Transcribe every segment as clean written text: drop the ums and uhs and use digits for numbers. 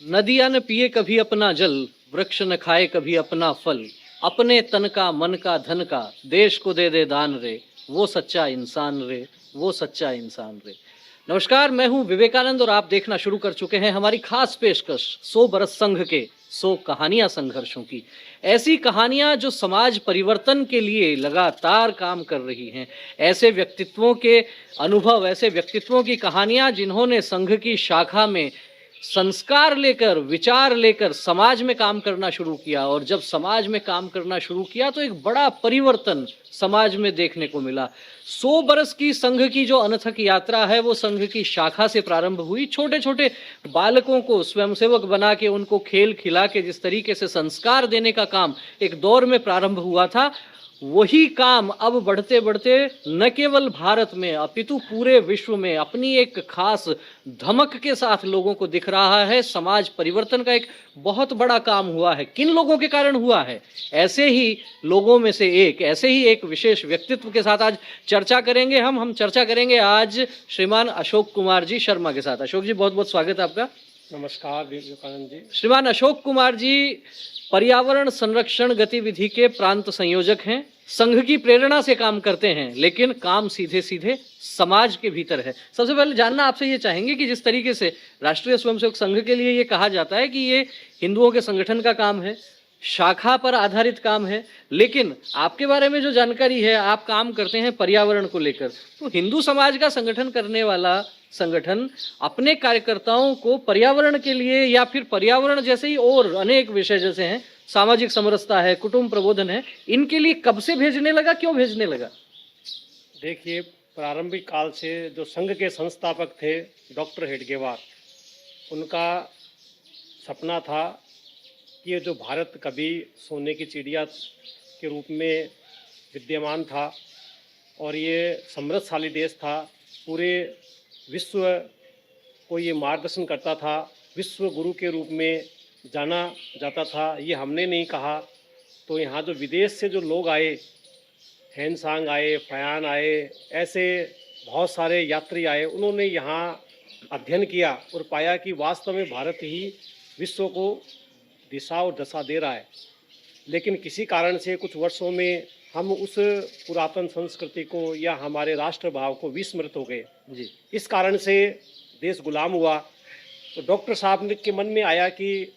नदियाँ न पिए कभी अपना जल, वृक्ष न खाए कभी अपना फल। अपने तन का, मन का, धन का, देश को दे दे दान रे, वो सच्चा इंसान रे, वो सच्चा इंसान रे। नमस्कार, मैं हूँ विवेकानंद और आप देखना शुरू कर चुके हैं हमारी खास पेशकश 100 बरस संघ के 100 कहानियां संघर्षों की। ऐसी कहानियां जो समाज परिवर्तन के लिए लगातार काम कर रही हैं। ऐसे व्यक्तित्वों के अनुभव, ऐसे व्यक्तित्वों की कहानियां जिन्होंने संघ की शाखा में संस्कार लेकर, विचार लेकर समाज में काम करना शुरू किया, और जब समाज में काम करना शुरू किया तो एक बड़ा परिवर्तन समाज में देखने को मिला। 100 बरस की संघ की जो अनथक यात्रा है वो संघ की शाखा से प्रारंभ हुई। छोटे छोटे बालकों को स्वयंसेवक बना के, उनको खेल खिला के जिस तरीके से संस्कार देने का काम एक दौर में प्रारंभ हुआ था, वही काम अब बढ़ते बढ़ते न केवल भारत में अपितु पूरे विश्व में अपनी एक खास धमक के साथ लोगों को दिख रहा है। समाज परिवर्तन का एक बहुत बड़ा काम हुआ है। किन लोगों के कारण हुआ है, ऐसे ही लोगों में से एक, ऐसे ही एक विशेष व्यक्तित्व के साथ आज चर्चा करेंगे। हम चर्चा करेंगे आज श्रीमान अशोक कुमार जी शर्मा के साथ। अशोक जी, बहुत बहुत स्वागत है आपका। नमस्कार विवेकानंद जी। श्रीमान अशोक कुमार जी पर्यावरण संरक्षण गतिविधि के प्रांत संयोजक हैं। संघ की प्रेरणा से काम करते हैं, लेकिन काम सीधे सीधे समाज के भीतर है। सबसे पहले जानना आपसे ये चाहेंगे कि जिस तरीके से राष्ट्रीय स्वयंसेवक संघ के लिए ये कहा जाता है कि ये हिंदुओं के संगठन का काम है, शाखा पर आधारित काम है, लेकिन आपके बारे में जो जानकारी है, आप काम करते हैं पर्यावरण को लेकर। तो हिंदू समाज का संगठन करने वाला संगठन अपने कार्यकर्ताओं को पर्यावरण के लिए, या फिर पर्यावरण जैसे ही और अनेक विषय जैसे हैं, सामाजिक समरसता है, कुटुंब प्रबोधन है, इनके लिए कब से भेजने लगा, क्यों भेजने लगा? देखिए, प्रारंभिक काल से जो संघ के संस्थापक थे डॉक्टर हेडगेवार, उनका सपना था कि ये जो भारत कभी सोने की चिड़िया के रूप में विद्यमान था और ये समृद्धशाली देश था, पूरे विश्व को ये मार्गदर्शन करता था, विश्व गुरु के रूप में जाना जाता था। ये हमने नहीं कहा, तो यहाँ जो विदेश से जो लोग आए, हेनसांग आए, फयान आए, ऐसे बहुत सारे यात्री आए, उन्होंने यहाँ अध्ययन किया और पाया कि वास्तव में भारत ही विश्व को दिशा और दशा दे रहा है। लेकिन किसी कारण से कुछ वर्षों में हम उस पुरातन संस्कृति को या हमारे राष्ट्र भाव को विस्मृत हो गए जी। इस कारण से देश गुलाम हुआ। तो डॉक्टर साहब के मन में आया कि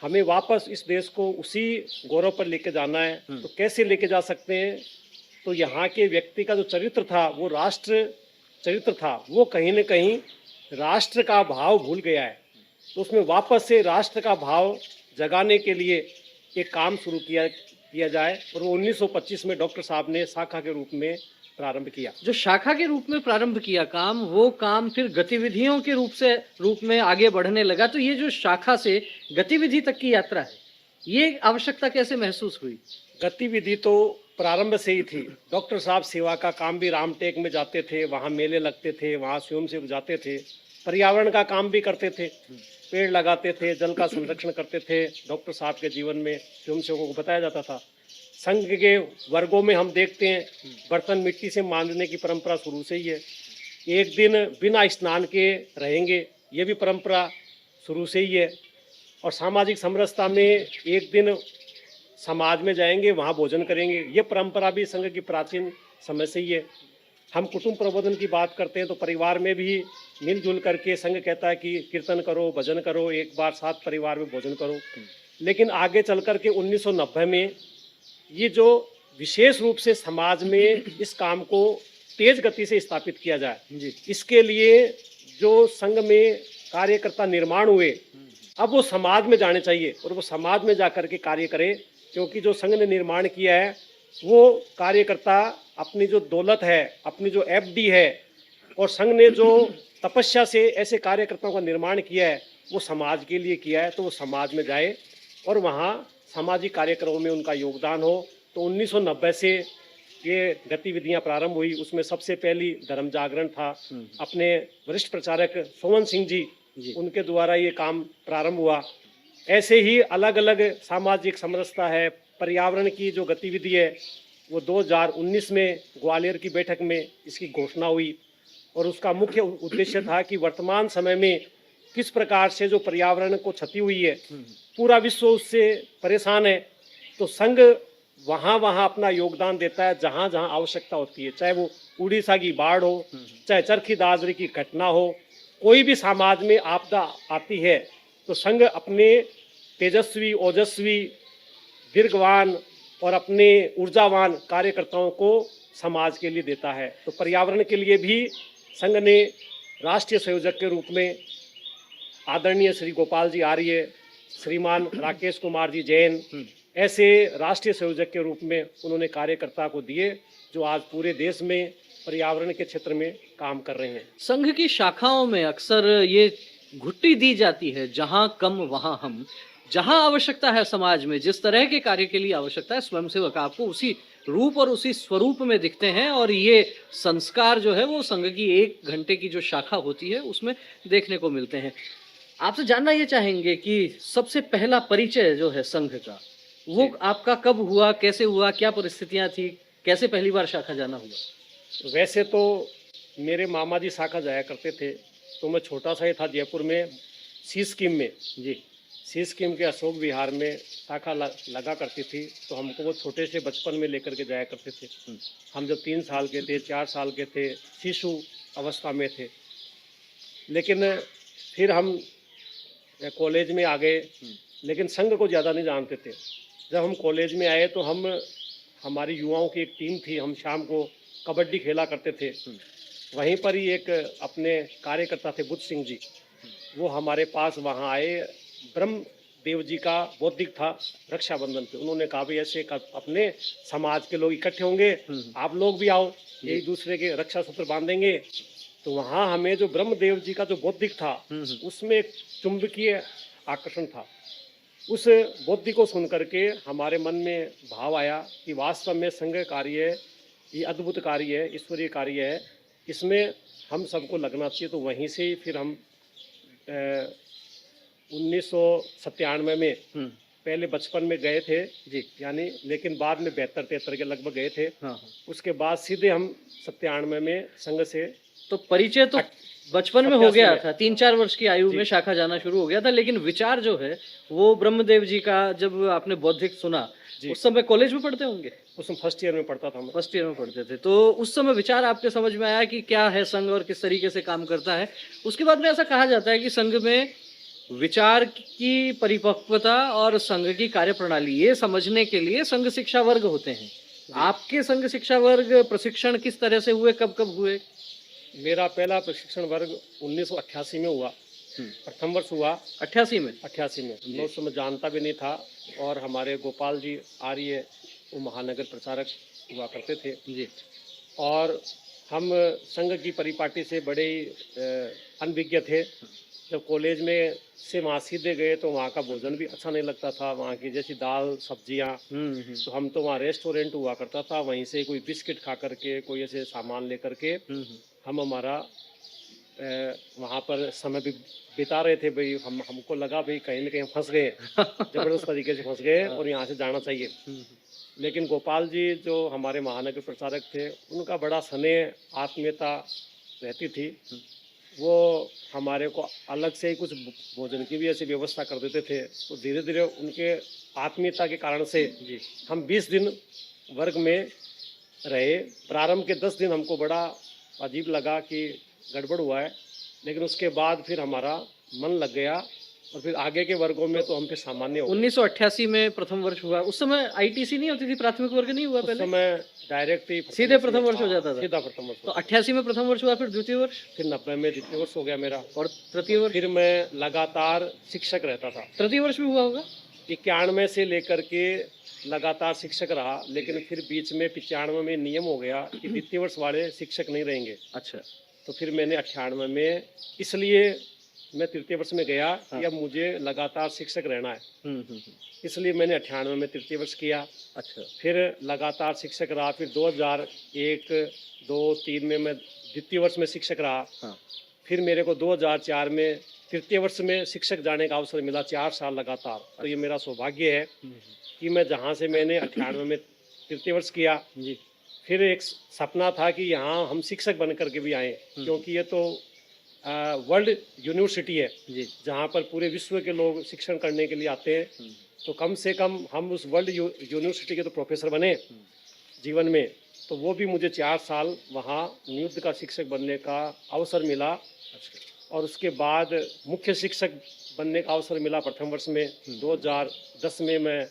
हमें वापस इस देश को उसी गौरव पर लेके जाना है। तो कैसे लेके जा सकते हैं? तो यहाँ के व्यक्ति का जो चरित्र था, वो राष्ट्र चरित्र था, वो कहीं न कहीं राष्ट्र का भाव भूल गया है। तो उसमें वापस से राष्ट्र का भाव जगाने के लिए एक काम शुरू किया जाए, और वो 1925 में डॉक्टर साहब ने शाखा के रूप में प्रारंभ किया। जो शाखा के रूप में प्रारंभ किया काम, वो काम फिर गतिविधियों के रूप में आगे बढ़ने लगा। तो ये जो शाखा से गतिविधि तक की यात्रा है, ये आवश्यकता कैसे महसूस हुई? गतिविधि तो प्रारंभ से ही थी। डॉक्टर साहब सेवा का काम भी रामटेक में जाते थे, वहाँ मेले लगते थे, वहाँ स्वयंसेवक जाते थे, पर्यावरण का काम भी करते थे, पेड़ लगाते थे, जल का संरक्षण करते थे। डॉक्टर साहब के जीवन में स्वयंसेवकों को बताया जाता था। संघ के वर्गों में हम देखते हैं बर्तन मिट्टी से मांजने की परंपरा शुरू से ही है। एक दिन बिना स्नान के रहेंगे, ये भी परंपरा शुरू से ही है। और सामाजिक समरसता में एक दिन समाज में जाएंगे, वहाँ भोजन करेंगे, ये परंपरा भी संघ की प्राचीन समय से ही है। हम कुटुंब प्रबोधन की बात करते हैं तो परिवार में भी मिलजुल करके संघ कहता है कि कीर्तन करो, भजन करो, एक बार साथ परिवार में भोजन करो। लेकिन आगे चल कर के 1990 में ये जो विशेष रूप से समाज में इस काम को तेज गति से स्थापित किया जाए, इसके लिए जो संघ में कार्यकर्ता निर्माण हुए, अब वो समाज में जाने चाहिए और वो समाज में जाकर के कार्य करें। क्योंकि जो संघ ने निर्माण किया है, वो कार्यकर्ता अपनी जो दौलत है, अपनी जो एफडी है, और संघ ने जो तपस्या से ऐसे कार्यकर्ताओं का निर्माण किया है, वो समाज के लिए किया है। तो वो समाज में जाए और वहाँ सामाजिक कार्यक्रमों में उनका योगदान हो। तो 1990 से ये गतिविधियां प्रारंभ हुई। उसमें सबसे पहली धर्म जागरण था। अपने वरिष्ठ प्रचारक सोवन सिंह जी, उनके द्वारा ये काम प्रारंभ हुआ। ऐसे ही अलग अलग सामाजिक समरसता है, पर्यावरण की जो गतिविधि है, वो 2019 में ग्वालियर की बैठक में इसकी घोषणा हुई। और उसका मुख्य उद्देश्य था कि वर्तमान समय में किस प्रकार से जो पर्यावरण को क्षति हुई है, पूरा विश्व उससे परेशान है। तो संघ वहाँ वहाँ अपना योगदान देता है जहाँ जहाँ आवश्यकता होती है, चाहे वो उड़ीसा की बाढ़ हो, चाहे चरखी दादरी की घटना हो, कोई भी समाज में आपदा आती है तो संघ अपने तेजस्वी, ओजस्वी, दीर्घवान और अपने ऊर्जावान कार्यकर्ताओं को समाज के लिए देता है। तो पर्यावरण के लिए भी संघ ने राष्ट्रीय संयोजक के रूप में आदरणीय श्री गोपाल जी आर्य, श्रीमान राकेश कुमार जी जैन, ऐसे राष्ट्रीय संयोजक के रूप में उन्होंने कार्यकर्ता को दिए जो आज पूरे देश में पर्यावरण के क्षेत्र में काम कर रहे हैं। संघ की शाखाओं में अक्सर ये घुट्टी दी जाती है, जहां कम वहां हम, जहां आवश्यकता है समाज में, जिस तरह के कार्य के लिए आवश्यकता है, स्वयंसेवक आपको उसी रूप और उसी स्वरूप में दिखते हैं। और ये संस्कार जो है वो संघ की 1 घंटे की जो शाखा होती है उसमें देखने को मिलते हैं। आपसे जानना ये चाहेंगे कि सबसे पहला परिचय जो है संघ का, वो आपका कब हुआ, कैसे हुआ, क्या परिस्थितियां थी, कैसे पहली बार शाखा जाना हुआ? वैसे तो मेरे मामा जी शाखा जाया करते थे, तो मैं छोटा सा ही था, जयपुर में सी स्कीम में, जी, सी स्कीम के अशोक विहार में शाखा लगा करती थी। तो हमको वो छोटे से बचपन में लेकर के जाया करते थे। हम जब 3 साल के थे, 4 साल के थे, शिशु अवस्था में थे। लेकिन फिर हम कॉलेज में आ गए, लेकिन संघ को ज़्यादा नहीं जानते थे। जब हम कॉलेज में आए तो हमारी युवाओं की एक टीम थी, हम शाम को कबड्डी खेला करते थे। वहीं पर ही एक अपने कार्यकर्ता थे बुद्ध सिंह जी, वो हमारे पास वहाँ आए। ब्रह्म देव जी का बौद्धिक था रक्षाबंधन पे, उन्होंने कहा भाई ऐसे अपने समाज के लोग इकट्ठे होंगे, आप लोग भी आओ, एक दूसरे के रक्षा सूत्र बांधेंगे। तो वहाँ हमें जो ब्रह्मदेव जी का जो बौद्धिक था उसमें एक चुंबकीय आकर्षण था। उस बौद्धिक को सुन करके हमारे मन में भाव आया कि वास्तव में संघ कार्य ये अद्भुत कार्य है, ईश्वरीय कार्य है, इसमें हम सबको लगना चाहिए। तो वहीं से ही फिर हम 1997 में पहले बचपन में गए थे जी, यानी, लेकिन बाद में 72-73 के लगभग गए थे। उसके बाद सीधे हम 97 में संघ से। तो परिचय तो बचपन में हो गया था, 3-4 वर्ष की आयु में शाखा जाना शुरू हो गया था, लेकिन विचार जो है वो ब्रह्मदेव जी का जब आपने बौद्धिक सुना, उस समय कॉलेज में पढ़ते होंगे? उस समय फर्स्ट ईयर में पढ़ता था। फर्स्ट ईयर में पढ़ते थे, तो उस समय विचार आपके समझ में आया कि क्या है संघ और किस तरीके से काम करता है। उसके बाद में ऐसा कहा जाता है कि संघ में विचार की परिपक्वता और संघ की कार्यप्रणाली ये समझने के लिए संघ शिक्षा वर्ग होते हैं। आपके संघ शिक्षा वर्ग प्रशिक्षण किस तरह से हुए, कब कब हुए? मेरा पहला प्रशिक्षण वर्ग 1988 में हुआ, प्रथम वर्ष हुआ। 88 में? 88 में। मैं उस समय जानता भी नहीं था, और हमारे गोपाल जी आर्य वो महानगर प्रचारक हुआ करते थे जी। और हम संघ की परिपाटी से बड़े अनभिज्ञ थे। जब कॉलेज में से वहाँ सीधे गए तो वहाँ का भोजन भी अच्छा नहीं लगता था, वहाँ की जैसी दाल सब्जियाँ। तो हम तो वहाँ रेस्टोरेंट हुआ करता था, वहीं से कोई बिस्किट खा करके, कोई ऐसे सामान लेकर के हम हमारा वहाँ पर समय भी बिता रहे थे। भाई हमको लगा भाई कहीं ना कहीं फंस गए, जबरदस्त तरीके से फंस गए और यहाँ से जाना चाहिए। लेकिन गोपाल जी जो हमारे महानगर प्रचारक थे, उनका बड़ा स्नेह आत्मीयता रहती थी। वो हमारे को अलग से ही कुछ भोजन की भी ऐसी व्यवस्था कर देते थे। तो धीरे धीरे उनके आत्मीयता के कारण से हम 20 दिन वर्ग में रहे। प्रारंभ के 10 दिन हमको बड़ा अजीब लगा कि गड़बड़ हुआ है, लेकिन उसके बाद फिर हमारा मन लग गया और फिर आगे के वर्गों में तो हम फिर सामान्य हो गए। 1988 में प्रथम वर्ष हुआ। उस समय आईटीसी नहीं होती थी, प्राथमिक वर्ग नहीं हुआ पहले? उस समय डायरेक्ट ही सीधे प्रथम वर्ष हो जाता था? सीधा प्रथम वर्ष। तो 88 में प्रथम वर्ष हुआ, फिर द्वितीय वर्ष, फिर 90 में द्वितीय वर्ष हो गया मेरा, और तृतीय वर्ष? फिर मैं लगातार शिक्षक रहता था। तृतीय वर्ष में हुआ होगा? 91 से लेकर के लगातार शिक्षक रहा, लेकिन फिर बीच में 95 में नियम हो गया कि द्वितीय वर्ष वाले शिक्षक नहीं रहेंगे। अच्छा। तो फिर मैंने 98 में, इसलिए मैं तृतीय वर्ष में गया कि अब मुझे लगातार शिक्षक रहना है। इसलिए मैंने 98 में तृतीय वर्ष किया। अच्छा। फिर लगातार शिक्षक रहा। फिर 2001, 2, 3 में मैं द्वितीय वर्ष में शिक्षक रहा। फिर मेरे को 2004 में तृतीय वर्ष में शिक्षक जाने का अवसर मिला, 4 साल लगातार। तो ये मेरा सौभाग्य है कि मैं जहाँ से मैंने 98 में तृतीय वर्ष किया जी, फिर एक सपना था कि यहाँ हम शिक्षक बन करके भी आए, क्योंकि ये तो वर्ल्ड यूनिवर्सिटी है जी। जहाँ पर पूरे विश्व के लोग शिक्षण करने के लिए आते हैं। तो कम से कम हम उस वर्ल्ड यूनिवर्सिटी के तो प्रोफेसर बने जीवन में, तो वो भी मुझे 4 साल वहाँ नियुक्त का शिक्षक बनने का अवसर मिला। और उसके बाद मुख्य शिक्षक बनने का अवसर मिला प्रथम वर्ष में। 2010 में मैं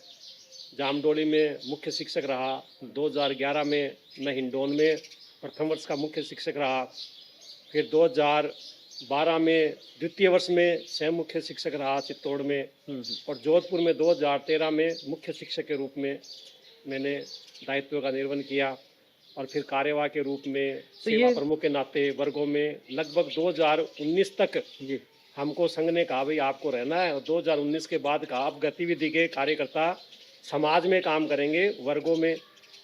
जामडोली में मुख्य शिक्षक रहा। 2011 में मैं हिंडौन में प्रथम वर्ष का मुख्य शिक्षक रहा। फिर 2012 में द्वितीय वर्ष में सह मुख्य शिक्षक रहा चित्तौड़ में। और जोधपुर में 2013 में मुख्य शिक्षक के रूप में मैंने दायित्व का निर्वहन किया। और फिर कार्यवाह के रूप में सेवा प्रमुख के नाते वर्गों में लगभग 2019 तक हमको संघ ने कहा भाई आपको रहना है। और 2019 के बाद कहा आप गतिविधि के कार्यकर्ता समाज में काम करेंगे, वर्गों में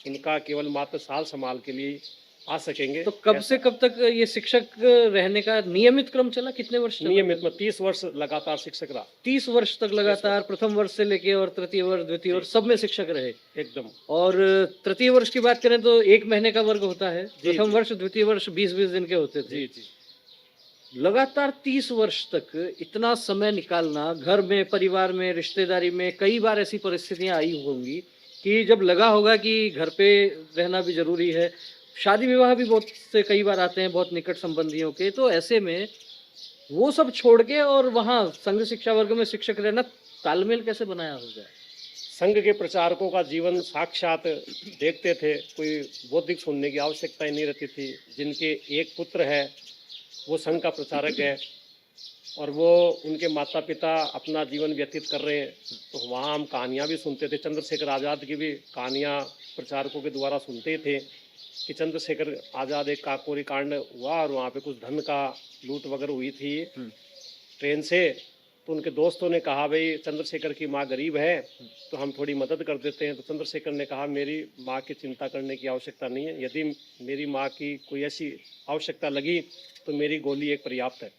उनका केवल मात्र साल समाल के लिए आ सकेंगे। तो कब से कब तक ये शिक्षक रहने का नियमित क्रम चला? कितने वर्ष चला? नियमित में 30 वर्ष लगातार शिक्षक रहा। 30 वर्ष तक लगातार प्रथम वर्ष से लेके और तृतीय वर्ष द्वितीय वर्ष सब में शिक्षक रहे एकदम। और तृतीय वर्ष की बात करें तो 1 महीने का वर्ग होता है। प्रथम वर्ष द्वितीय वर्ष 20-20 दिन के होते थे। लगातार 30 वर्ष तक इतना समय निकालना, घर में, परिवार में, रिश्तेदारी में कई बार ऐसी परिस्थितियां आई होंगी कि जब लगा होगा कि घर पे रहना भी जरूरी है, शादी विवाह भी बहुत से कई बार आते हैं बहुत निकट संबंधियों के, तो ऐसे में वो सब छोड़ के और वहाँ संघ शिक्षा वर्ग में शिक्षक रहना, तालमेल कैसे बनाया होगा? संघ के प्रचारकों का जीवन साक्षात देखते थे, कोई बौद्धिक सुनने की आवश्यकता ही नहीं रहती थी। जिनके एक पुत्र है वो संघ का प्रचारक है और वो उनके माता पिता अपना जीवन व्यतीत कर रहे हैं, तो वहाँ हम कहानियाँ भी सुनते थे। चंद्रशेखर आज़ाद की भी कहानियाँ प्रचारकों के द्वारा सुनते ही थे कि चंद्रशेखर आज़ाद एक काकोरी कांड हुआ और वहाँ पे कुछ धन का लूट वगैरह हुई थी ट्रेन से। तो उनके दोस्तों ने कहा भाई चंद्रशेखर की माँ गरीब है तो हम थोड़ी मदद कर देते हैं। तो चंद्रशेखर ने कहा मेरी माँ की चिंता करने की आवश्यकता नहीं है, यदि मेरी माँ की कोई ऐसी आवश्यकता लगी तो मेरी गोली एक पर्याप्त है।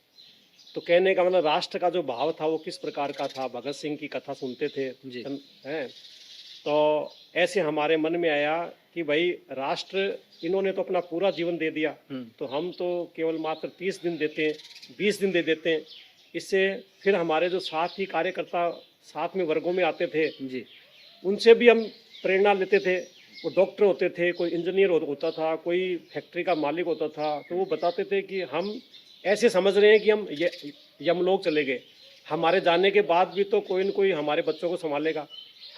तो कहने का मतलब राष्ट्र का जो भाव था वो किस प्रकार का था। भगत सिंह की कथा सुनते थे हैं, तो ऐसे हमारे मन में आया कि भाई राष्ट्र इन्होंने तो अपना पूरा जीवन दे दिया, तो हम तो केवल मात्र 30 दिन देते हैं, 20 दिन दे देते हैं। इससे फिर हमारे जो साथी कार्यकर्ता साथ में वर्गों में आते थे उनसे भी हम प्रेरणा लेते थे। वो डॉक्टर होते थे, कोई इंजीनियर होता था, कोई फैक्ट्री का मालिक होता था, तो वो बताते थे कि हम ऐसे समझ रहे हैं कि हम यमलोक चले गए। हमारे जाने के बाद भी तो कोई न कोई हमारे बच्चों को संभालेगा,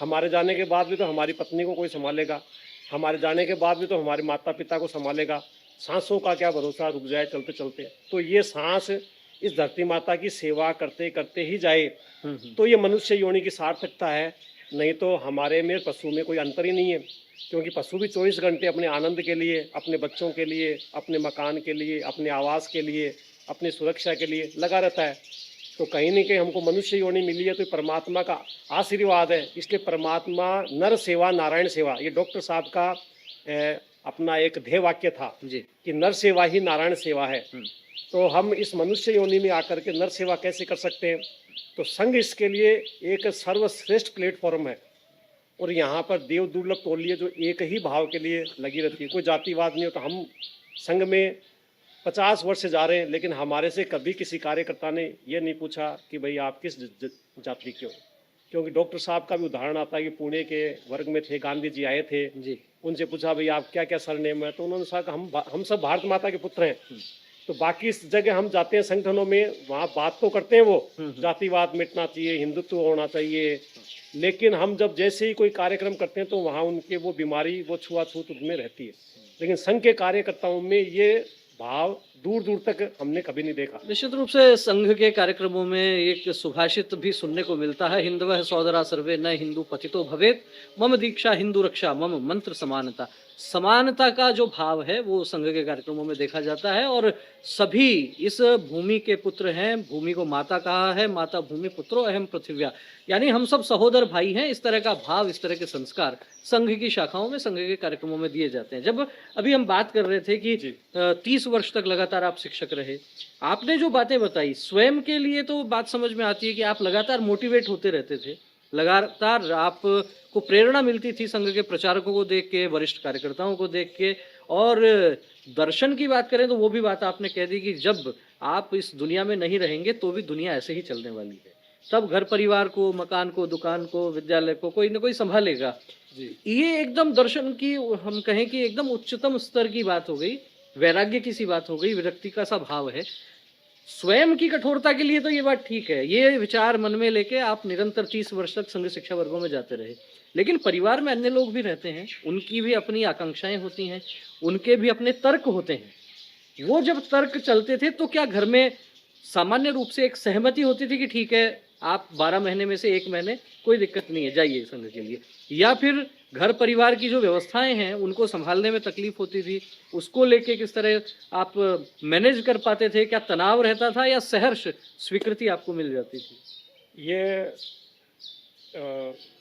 हमारे जाने के बाद भी तो हमारी पत्नी को कोई संभालेगा, हमारे जाने के बाद भी तो हमारे माता पिता को संभालेगा। सांसों का क्या भरोसा, रुक जाए चलते चलते। तो ये सांस इस धरती माता की सेवा करते करते ही जाए तो ये मनुष्य योनि की सार्थकता है। नहीं तो हमारे में पशु में कोई अंतर ही नहीं है, क्योंकि पशु भी 24 घंटे अपने आनंद के लिए, अपने बच्चों के लिए, अपने मकान के लिए, अपने आवास के लिए, अपनी सुरक्षा के लिए लगा रहता है। तो कहीं न कहीं हमको मनुष्य योनि मिली है तो परमात्मा का आशीर्वाद है। इसलिए परमात्मा नर सेवा नारायण सेवा, ये डॉक्टर साहब का अपना एक ध्येय वाक्य था कि नर सेवा ही नारायण सेवा है। तो हम इस मनुष्य योनि में आकर के नर सेवा कैसे कर सकते हैं? तो संघ इसके लिए एक सर्वश्रेष्ठ प्लेटफॉर्म है। और यहाँ पर देव दुर्लभ टोली है जो एक ही भाव के लिए लगी रहती है, कोई जातिवाद नहीं होता। हम संघ में 50 वर्ष से जा रहे हैं, लेकिन हमारे से कभी किसी कार्यकर्ता ने ये नहीं पूछा कि भाई आप किस जाति के हो। क्योंकि डॉक्टर साहब का भी उदाहरण आता है कि पुणे के वर्ग में थे, गांधी जी आए थे, उनसे पूछा भाई आप क्या क्या सरनेम है, तो उन्होंने कहा हम सब भारत माता के पुत्र हैं। तो बाकी इस जगह हम जाते हैं संगठनों में, वहाँ बात तो करते हैं वो जातिवाद मिटना चाहिए, हिंदुत्व होना चाहिए, लेकिन हम जब जैसे ही कोई कार्यक्रम करते हैं तो वहाँ उनके वो बीमारी, वो छुआछूत उनमें रहती है। लेकिन संघ के कार्यकर्ताओं में ये भाव दूर दूर तक हमने कभी नहीं देखा। निश्चित रूप से संघ के कार्यक्रमों में एक सुभाषित भी सुनने को मिलता है, हिंदवः सोदरा सर्वे न हिंदू पतितो भवेत्, मम दीक्षा हिंदू रक्षा मम मंत्र समानता। समानता का जो भाव है वो संघ के कार्यक्रमों में देखा जाता है। और सभी इस भूमि के पुत्र हैं, भूमि को माता कहा है, माता भूमि पुत्रो अहम पृथिव्या, यानी हम सब सहोदर भाई हैं। इस तरह का भाव, इस तरह के संस्कार संघ की शाखाओं में, संघ के कार्यक्रमों में दिए जाते हैं। जब अभी हम बात कर रहे थे कि 30 वर्ष तक लगातार आप शिक्षक रहे, आपने जो बातें बताई स्वयं के लिए तो बात समझ में आती है कि आप लगातार मोटिवेट होते रहते थे, लगातार आपको प्रेरणा मिलती थी संघ के प्रचारकों को देख के, वरिष्ठ कार्यकर्ताओं को देख के। और दर्शन की बात करें तो वो भी बात आपने कह दी कि जब आप इस दुनिया में नहीं रहेंगे तो भी दुनिया ऐसे ही चलने वाली है। तब घर परिवार को, मकान को, दुकान को, विद्यालय को कोई न कोई संभालेगा। जी ये एकदम दर्शन की, हम कहें कि एकदम उच्चतम स्तर की बात हो गई, वैराग्य की सी बात हो गई, विरक्ति का सा भाव है। स्वयं की कठोरता के लिए तो ये बात ठीक है, ये विचार मन में लेके आप निरंतर 30 वर्ष तक संघ शिक्षा वर्गों में जाते रहे। लेकिन परिवार में अन्य लोग भी रहते हैं, उनकी भी अपनी आकांक्षाएं होती हैं, उनके भी अपने तर्क होते हैं। वो जब तर्क चलते थे तो क्या घर में सामान्य रूप से एक सहमति होती थी कि ठीक है, आप 12 महीने में से 1 महीने कोई दिक्कत नहीं है, जाइए संघ के लिए, या फिर घर परिवार की जो व्यवस्थाएं हैं उनको संभालने में तकलीफ होती थी, उसको लेके किस तरह आप मैनेज कर पाते थे? क्या तनाव रहता था या सहर्ष स्वीकृति आपको मिल जाती थी? ये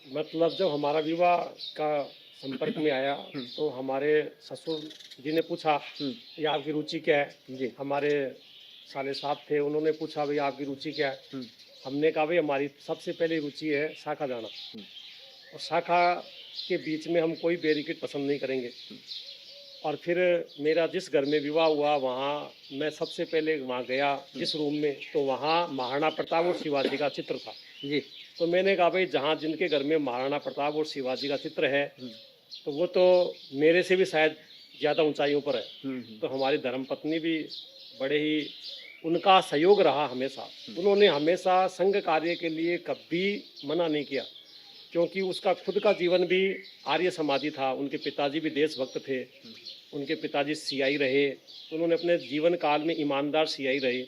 मतलब जब हमारा विवाह का संपर्क में आया तो हमारे ससुर जी ने पूछा ये आपकी रुचि क्या है। जी। हमारे साले साहब थे, उन्होंने पूछा भाई आपकी रुचि क्या है। हमने कहा भाई हमारी सबसे पहली रुचि है शाखा जाना, और शाखा के बीच में हम कोई बैरिकेड पसंद नहीं करेंगे। और फिर मेरा जिस घर में विवाह हुआ वहाँ मैं सबसे पहले वहाँ गया जिस रूम में, तो वहाँ महाराणा प्रताप और शिवाजी का चित्र था। जी। तो मैंने कहा भाई जहाँ जिनके घर में महाराणा प्रताप और शिवाजी का चित्र है तो वो तो मेरे से भी शायद ज़्यादा ऊंचाइयों पर है। तो हमारी धर्मपत्नी भी बड़े ही, उनका सहयोग रहा हमेशा। उन्होंने हमेशा संघ कार्य के लिए कभी मना नहीं किया, क्योंकि उसका खुद का जीवन भी आर्य समाजी था। उनके पिताजी भी देशभक्त थे, उनके पिताजी सीआई रहे, तो उन्होंने अपने जीवन काल में ईमानदार सीआई रहे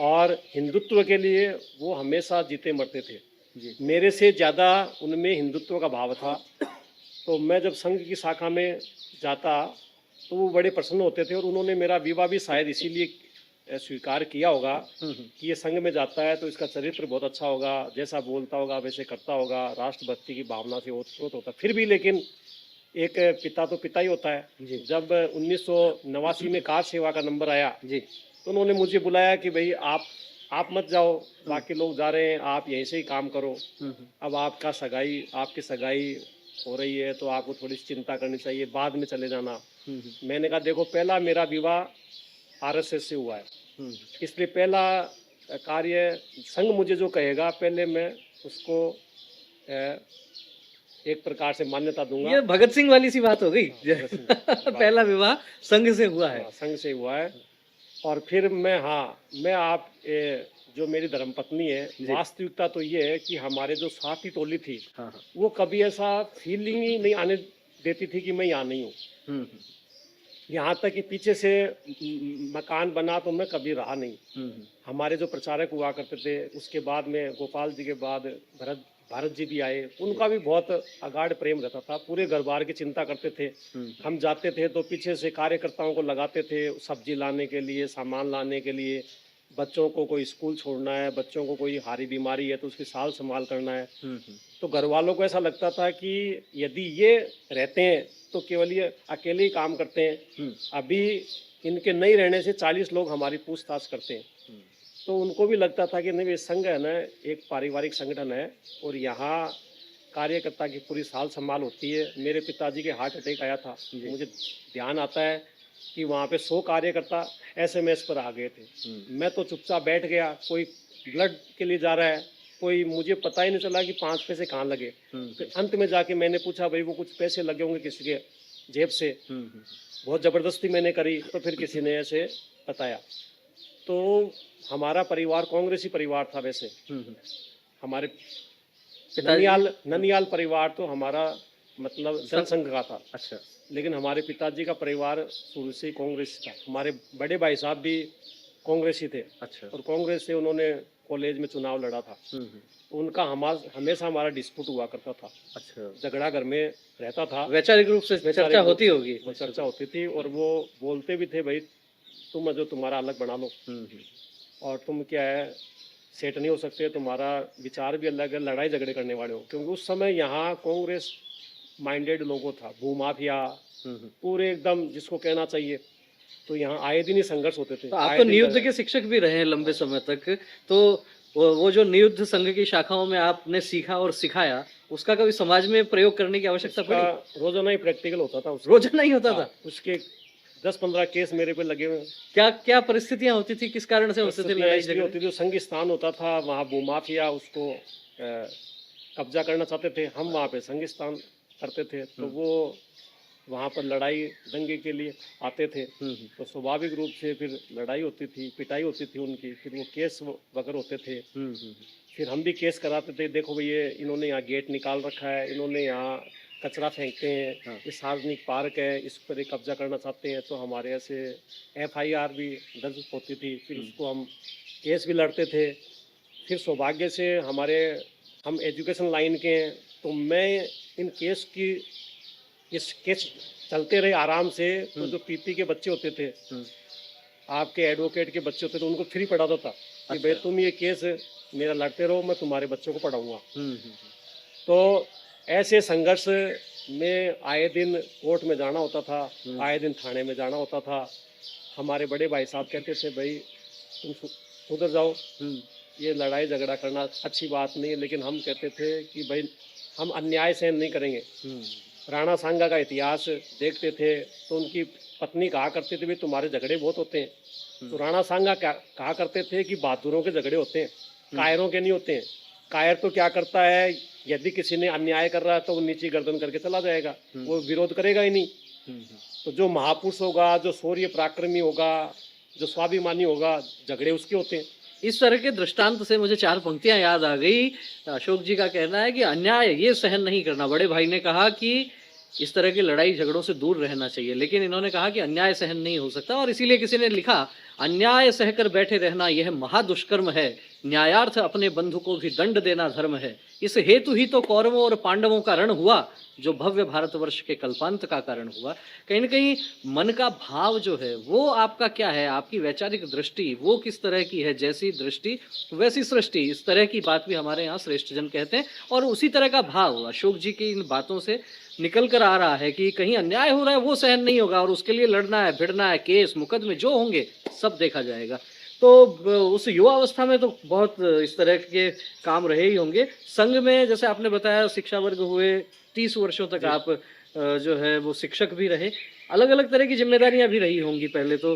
और हिंदुत्व के लिए वो हमेशा जीते मरते थे। मेरे से ज़्यादा उनमें हिंदुत्व का भाव था। तो मैं जब संघ की शाखा में जाता तो वो बड़े प्रसन्न होते थे, और उन्होंने मेरा विवाह भी शायद इसीलिए स्वीकार किया होगा कि ये संघ में जाता है तो इसका चरित्र बहुत अच्छा होगा, जैसा बोलता होगा वैसे करता होगा, राष्ट्रभक्ति की भावना से ओतप्रोत होता। फिर भी लेकिन एक पिता तो पिता ही होता है। जब 1989 में कार सेवा का नंबर आया जी। तो उन्होंने मुझे बुलाया कि भाई आप मत जाओ, बाकी लोग जा रहे हैं, आप यहीं से ही काम करो। अब आपकी सगाई हो रही है तो आपको थोड़ी सी चिंता करनी चाहिए, बाद में चले जाना। मैंने कहा देखो पहला मेरा विवाह आरएसएस से हुआ है, इसलिए पहला कार्य संघ मुझे जो कहेगा पहले मैं उसको एक प्रकार से मान्यता दूंगा। ये भगत सिंह वाली सी बात हो गई। पहला विवाह संघ से हुआ है। संघ से हुआ है। और फिर मैं आप जो मेरी धर्मपत्नी है, वास्तविकता तो ये है कि हमारे जो साथी टोली थी वो कभी ऐसा फीलिंग ही नहीं आने देती थी कि मैं यहाँ नहीं हूँ। यहाँ तक कि पीछे से मकान बना तो मैं कभी रहा नहीं। हमारे जो प्रचारक हुआ करते थे, उसके बाद में गोपाल जी के बाद भारत जी भी आए, उनका भी बहुत अगाध प्रेम रहता था, पूरे घर बार की चिंता करते थे। हम जाते थे तो पीछे से कार्यकर्ताओं को लगाते थे, सब्जी लाने के लिए, सामान लाने के लिए, बच्चों को कोई स्कूल छोड़ना है, बच्चों को कोई हारी बीमारी है तो उसकी साल संभाल करना है। तो घर वालों को ऐसा लगता था कि यदि ये रहते हैं तो केवल ये अकेले ही काम करते हैं, अभी इनके नहीं रहने से 40 लोग हमारी पूछताछ करते हैं। तो उनको भी लगता था कि नहीं, ये संघ है ना, एक पारिवारिक संगठन है और यहाँ कार्यकर्ता की पूरी साल संभाल होती है। मेरे पिताजी के हार्ट अटैक आया था, मुझे ध्यान आता है कि वहाँ पे 100 कार्यकर्ता एसएमएस पर आ गए थे। मैं तो चुपचाप बैठ गया, कोई ब्लड के लिए जा रहा है, कोई, मुझे पता ही नहीं चला कि 5 पैसे कहाँ लगे। फिर अंत में जाके मैंने पूछा भाई वो कुछ पैसे लगे होंगे किसी के जेब से, बहुत ज़बरदस्ती मैंने करी, तो फिर किसी ने ऐसे बताया। तो हमारा परिवार कांग्रेसी परिवार था वैसे। हमारे ननियाल परिवार तो हमारा मतलब जनसंघ का था। अच्छा। लेकिन हमारे पिताजी का परिवार शुरू से कांग्रेस था। हमारे बड़े भाई साहब भी कांग्रेसी थे। अच्छा। और कांग्रेस से उन्होंने कॉलेज में चुनाव लड़ा था। उनका हमेशा हमारा डिस्प्यूट हुआ करता था। अच्छा। झगड़ा घर में रहता था, वैचारिक रूप से चर्चा होती होगी। चर्चा होती थी और वो बोलते भी थे भाई तुम जो तुम्हारा अलग बना लो, और तुम क्या है सेट नहीं हो सकते, तुम्हारा विचार भी अलग है, लड़ाई झगड़े करने वाले हो। क्योंकि उस समय यहाँ कांग्रेस माइंडेड लोगों था, भूमाफिया पूरे एकदम जिसको कहना चाहिए। तो यहाँ आए दिन ही संघर्ष होते थे। तो आप तो नियुद्ध के शिक्षक भी रहे हैं लंबे समय तक, तो वो जो नियुद्ध संघ की शाखाओं में आपने सीखा और सिखाया, उसका कभी समाज में प्रयोग करने की आवश्यकता पड़ी? रोजाना ही प्रैक्टिकल होता था, रोजाना ही होता था। उसके 10-15 केस मेरे पे लगे हुए हैं। क्या क्या परिस्थितियां होती थी, किस कारण से होते थे परिस्थितियाँ लड़ाई ऐसी झगड़े? होती थी, संघ स्थान होता था, वहाँ भूमाफिया उसको कब्जा करना चाहते थे, हम वहाँ पे संघ स्थान करते थे, तो वो वहाँ पर लड़ाई दंगे के लिए आते थे। तो स्वाभाविक रूप से फिर लड़ाई होती थी, पिटाई होती थी उनकी, फिर वो केस वगैरह होते थे। फिर हम भी केस कराते थे, देखो भाई ये इन्होंने यहाँ गेट निकाल रखा है, इन्होंने यहाँ कचरा फेंकते हैं, हाँ। ये सार्वजनिक पार्क है, इस पर ये कब्जा करना चाहते हैं, तो हमारे ऐसे एफआईआर भी दर्ज होती थी, फिर उसको हम केस भी लड़ते थे। फिर सौभाग्य से हम एजुकेशन लाइन के हैं, तो मैं इन केस की इस केस चलते रहे आराम से, तो जो पीपी के बच्चे होते थे, आपके एडवोकेट के बच्चे होते थे, उनको फ्री पढ़ाता था कि भाई तुम ये केस मेरा लड़ते रहो, मैं तुम्हारे बच्चों को पढ़ाऊंगा। तो ऐसे संघर्ष में आए दिन कोर्ट में जाना होता था, आए दिन थाने में जाना होता था। हमारे बड़े भाई साहब कहते थे भाई तुम उधर जाओ, ये लड़ाई झगड़ा करना अच्छी बात नहीं है, लेकिन हम कहते थे कि भाई हम अन्याय सहन नहीं करेंगे। राणा सांगा का इतिहास देखते थे तो उनकी पत्नी कहा करती थी भाई तुम्हारे झगड़े बहुत होते हैं, तो राणा सांगा कहा करते थे कि बहादुरों के झगड़े होते हैं, कायरों के नहीं होते हैं। कायर तो क्या करता है, यदि किसी ने अन्याय कर रहा है तो वो नीची गर्दन करके चला जाएगा, वो विरोध करेगा ही नहीं। तो जो महापुरुष होगा, जो शौर्य पराक्रमी होगा, जो स्वाभिमानी होगा, झगड़े उसके होते हैं। इस तरह के दृष्टांत से मुझे 4 पंक्तियां याद आ गई। अशोक जी का कहना है कि अन्याय ये सहन नहीं करना। बड़े भाई ने कहा कि इस तरह की लड़ाई झगड़ों से दूर रहना चाहिए, लेकिन इन्होंने कहा कि अन्याय सहन नहीं हो सकता, और इसीलिए किसी ने लिखा अन्याय सहकर बैठे रहना यह महादुष्कर्म है, न्यायार्थ अपने बंधु को भी दंड देना धर्म है। इस हेतु ही तो कौरवों और पांडवों का रण हुआ, जो भव्य भारतवर्ष के कल्पांत का कारण हुआ। कहीं न कहीं मन का भाव जो है वो आपका क्या है, आपकी वैचारिक दृष्टि वो किस तरह की है? जैसी दृष्टि वैसी सृष्टि, इस तरह की बात भी हमारे यहाँ श्रेष्ठ जन कहते हैं। और उसी तरह का भाव अशोक जी की इन बातों से निकल कर आ रहा है कि कहीं अन्याय हो रहा है वो सहन नहीं होगा, और उसके लिए लड़ना है, भिड़ना है, केस मुकदमे जो होंगे सब देखा जाएगा। तो उस युवा अवस्था में तो बहुत इस तरह के काम रहे ही होंगे। संघ में जैसे आपने बताया शिक्षा वर्ग हुए, 30 वर्षों तक आप जो है वो शिक्षक भी रहे, अलग अलग तरह की जिम्मेदारियां भी रही होंगी। पहले तो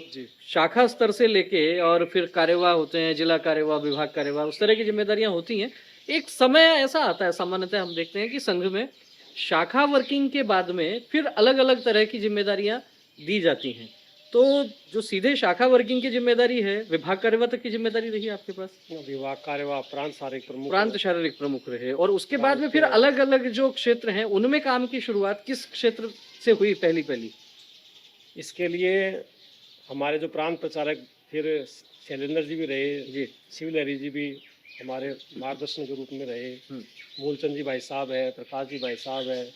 शाखा स्तर से लेके और फिर कार्यवाह होते हैं, जिला कार्यवाह, विभाग कार्यवाह, उस तरह की जिम्मेदारियां होती हैं। एक समय ऐसा आता है, सामान्यतः हम देखते हैं कि संघ में शाखा वर्किंग के बाद में फिर अलग अलग तरह की जिम्मेदारियां दी जाती हैं। तो जो सीधे शाखा वर्किंग की जिम्मेदारी है, विभाग कार्यवाह तक की जिम्मेदारी रही आपके पास? विभाग कार्यवाह प्रांत शारीरिक प्रमुख, प्रांत शारीरिक प्रमुख रहे, और उसके बाद में फिर अलग अलग जो क्षेत्र हैं उनमें काम की शुरुआत किस क्षेत्र से हुई पहली? इसके लिए हमारे जो प्रांत प्रचारक फिर शैलेंद्र जी भी रहे जी, सिविल हरी जी भी हमारे मार्गदर्शन के रूप में रहे, मूलचंद जी भाई साहब है, प्रकाश जी भाई साहब है,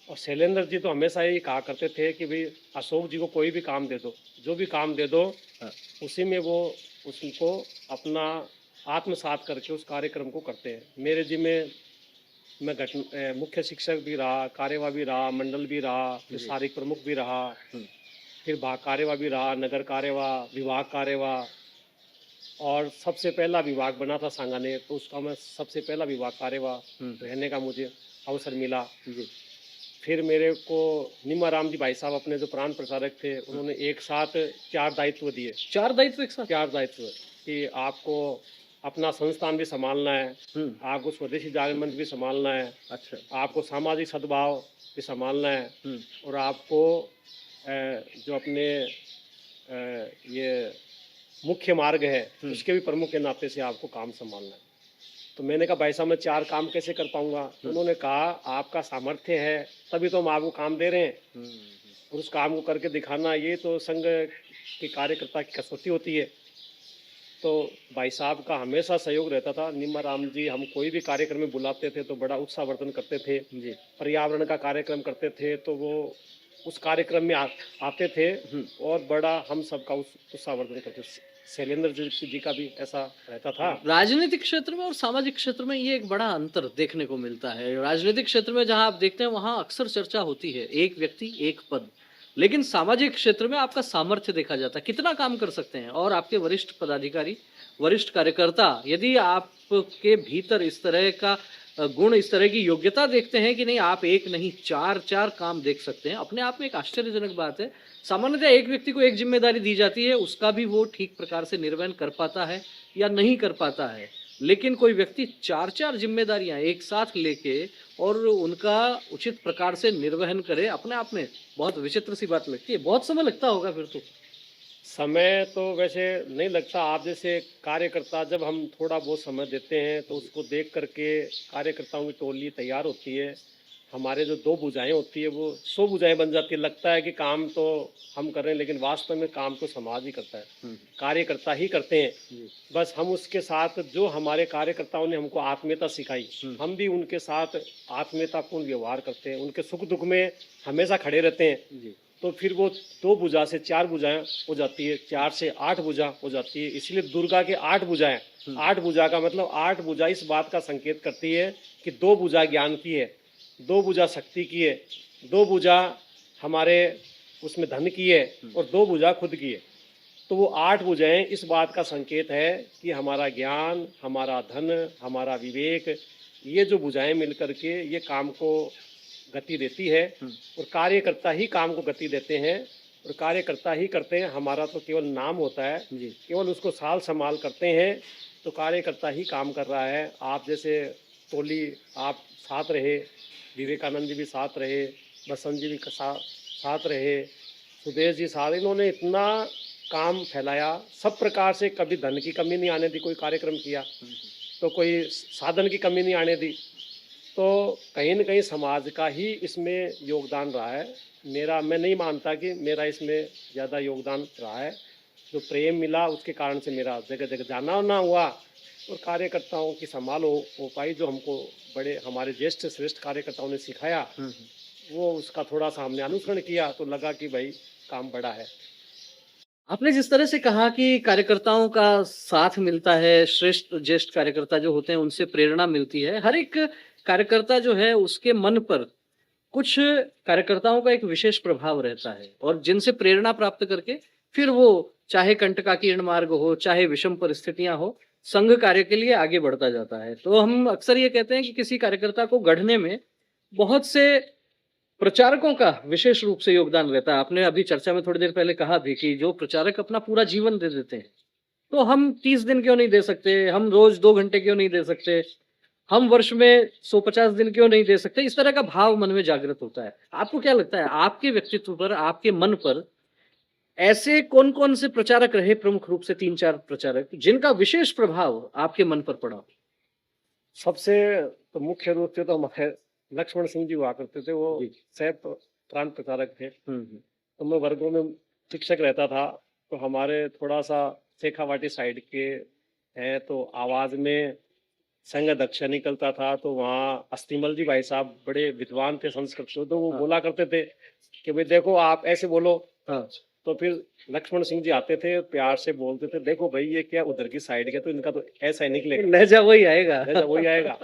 और शैलेंद्र जी तो हमेशा यही कहा करते थे कि भाई अशोक जी को कोई भी काम दे दो, जो भी काम दे दो, उसी में वो उसको अपना आत्मसात करके उस कार्यक्रम को करते हैं। मेरे जी में मैं मुख्य शिक्षक भी रहा, कार्यवाह भी रहा, मंडल भी रहा, फिर शारीरिक प्रमुख भी रहा, फिर भाग कार्यवाह भी रहा, नगर कार्यवाह, विभाग कार्यवाह, और सबसे पहला विभाग बना था सांगा ने, तो उसका मैं सबसे पहला विभाग कार्यवाह रहने का मुझे अवसर मिला। फिर मेरे को निमाराम जी भाई साहब अपने जो प्रांत प्रचारक थे, उन्होंने एक साथ 4 दायित्व दिए। 4 दायित्व एक साथ? 4 दायित्व कि आपको अपना संस्थान भी संभालना है, आपको स्वदेशी जागरण मंच भी संभालना है, अच्छा, आपको सामाजिक सद्भाव भी संभालना है, और आपको जो अपने ये मुख्य मार्ग है उसके भी प्रमुख के नाते से आपको काम संभालना है। तो मैंने कहा भाई साहब मैं 4 काम कैसे कर पाऊंगा? उन्होंने कहा आपका सामर्थ्य है तभी तो हम आपको काम दे रहे हैं, और उस काम को करके दिखाना ये तो संघ के कार्यकर्ता की कसौटी होती है। तो भाई साहब का हमेशा सहयोग रहता था। निम्माराम जी हम कोई भी कार्यक्रम में बुलाते थे तो बड़ा उत्साहवर्धन करते थे जी। पर्यावरण का कार्यक्रम करते थे तो वो उस कार्यक्रम में आते थे और बड़ा हम सबका उत्साहवर्धन करते थे। शैलेंद्र जी का भी ऐसा रहता था। राजनीतिक क्षेत्र में और सामाजिक क्षेत्र में ये एक बड़ा अंतर देखने को मिलता है। राजनीतिक क्षेत्र में जहां आप देखते हैं वहां अक्सर चर्चा होती है एक व्यक्ति एक पद, लेकिन सामाजिक क्षेत्र में आपका सामर्थ्य देखा जाता है, कितना काम कर सकते हैं। और आपके वरिष्ठ पदाधिकारी, वरिष्ठ कार्यकर्ता यदि आपके भीतर इस तरह का गुण, इस तरह की योग्यता देखते हैं कि नहीं आप एक नहीं चार चार काम देख सकते हैं, अपने आप में एक आश्चर्यजनक बात है। सामान्यतः एक व्यक्ति को एक जिम्मेदारी दी जाती है, उसका भी वो ठीक प्रकार से निर्वहन कर पाता है या नहीं कर पाता है, लेकिन कोई व्यक्ति चार चार जिम्मेदारियां एक साथ लेके और उनका उचित प्रकार से निर्वहन करे, अपने आप में बहुत विचित्र सी बात लगती है। बहुत समय लगता होगा फिर तो। समय तो वैसे नहीं लगता। आप जैसे कार्यकर्ता जब हम थोड़ा बहुत समय देते हैं तो उसको देख करके कार्यकर्ताओं की टोली तैयार होती है। हमारे जो 2 भुजाएं होती है वो 100 भुजाएं बन जाती है। लगता है कि काम तो हम कर रहे हैं, लेकिन वास्तव में काम तो समाज ही करता है, कार्यकर्ता ही करते हैं। जी। बस हम उसके साथ जो हमारे कार्यकर्ताओं ने हमको आत्मीयता सिखाई, हम भी उनके साथ आत्मीयतापूर्ण व्यवहार करते हैं, उनके सुख दुख में हमेशा खड़े रहते हैं। जी। तो फिर वो 2 भुजा से 4 भुजाएं हो जाती है, 4 से 8 भुजा हो जाती है। इसलिए दुर्गा के 8 भुजाएं, 8 भुजा का मतलब 8 भुजा इस बात का संकेत करती है कि 2 भुजा ज्ञान की है, 2 भुजा शक्ति की है, 2 भुजा हमारे उसमें धन की है और 2 भुजा खुद की है। तो वो 8 भुजाएं इस बात का संकेत है कि हमारा ज्ञान, हमारा धन, हमारा विवेक, ये जो भुजाएं मिलकर के ये काम को गति देती है और कार्यकर्ता ही काम को गति देते हैं और कार्यकर्ता ही करते हैं। हमारा तो केवल नाम होता है, जी। केवल उसको साल संभाल करते हैं, तो कार्यकर्ता ही काम कर रहा है। आप जैसे टोली आप साथ रहे, विवेकानंद जी भी साथ रहे, बसंत जी भी साथ रहे, सुदेश जी साथ, इन्होंने इतना काम फैलाया सब प्रकार से। कभी धन की कमी नहीं आने दी, कोई कार्यक्रम किया तो कोई साधन की कमी नहीं आने दी। तो कहीं न कहीं समाज का ही इसमें योगदान रहा है। मैं नहीं मानता कि मेरा इसमें ज़्यादा योगदान रहा है। जो प्रेम मिला उसके कारण से मेरा जगह जगह जाना ना हुआ और कार्यकर्ताओं की संभाल हो पाई। जो हमको बड़े हमारे ज्येष्ठ श्रेष्ठ कार्यकर्ताओं ने सिखाया, वो उसका थोड़ा सा हमने अनुसरण किया तो लगा कि भाई काम बड़ा है। आपने जिस तरह से कहा कि कार्यकर्ताओं का साथ मिलता है, श्रेष्ठ ज्येष्ठ कार्यकर्ता जो होते हैं उनसे प्रेरणा मिलती है। हर एक कार्यकर्ता जो है उसके मन पर कुछ कार्यकर्ताओं का एक विशेष प्रभाव रहता है और जिनसे प्रेरणा प्राप्त करके फिर वो चाहे कंटकाकीर्ण मार्ग हो, चाहे विषम परिस्थितियां हो, संघ कार्य के लिए आगे बढ़ता जाता है। तो हम अक्सर ये कहते हैं कि किसी कार्यकर्ता को गढ़ने में बहुत से प्रचारकों का विशेष रूप से योगदान रहता है। आपने अभी चर्चा में थोड़ी देर पहले कहा भी कि जो प्रचारक अपना पूरा जीवन दे देते हैं, तो हम 30 दिन क्यों नहीं दे सकते? हम रोज 2 घंटे क्यों नहीं दे सकते? हम वर्ष में 150 दिन क्यों नहीं दे सकते? इस तरह का भाव मन में जागृत होता है। आपको क्या लगता है, आपके व्यक्तित्व पर, आपके मन पर ऐसे कौन-कौन से प्रचारक रहे, प्रमुख रूप से 3-4 प्रचारक, जिनका विशेष प्रभाव आपके मन पर पड़ा? सबसे तो मुख्य रूप से तो हमारे लक्ष्मण सिंह जी हुआ करते थे। वो जी। सह प्रांत प्रचारक थे। हुँ। तो मैं वर्गों में शिक्षक रहता था, तो हमारे थोड़ा सा शेखावाटी साइड के हैं, तो आवाज में संघ दक्ष निकलता था। तो वहाँ अस्तिमल जी भाई साहब बड़े विद्वान थे संस्कृत के, तो वो हाँ। बोला करते थे कि भाई देखो आप ऐसे बोलो। हाँ। तो फिर लक्ष्मण सिंह जी आते थे, प्यार से बोलते थे, देखो भाई ये क्या उधर की साइड के, तो इनका तो ऐसा ही निकलेगा, लहज़ा वही आएगा। लहजा वही आएगा।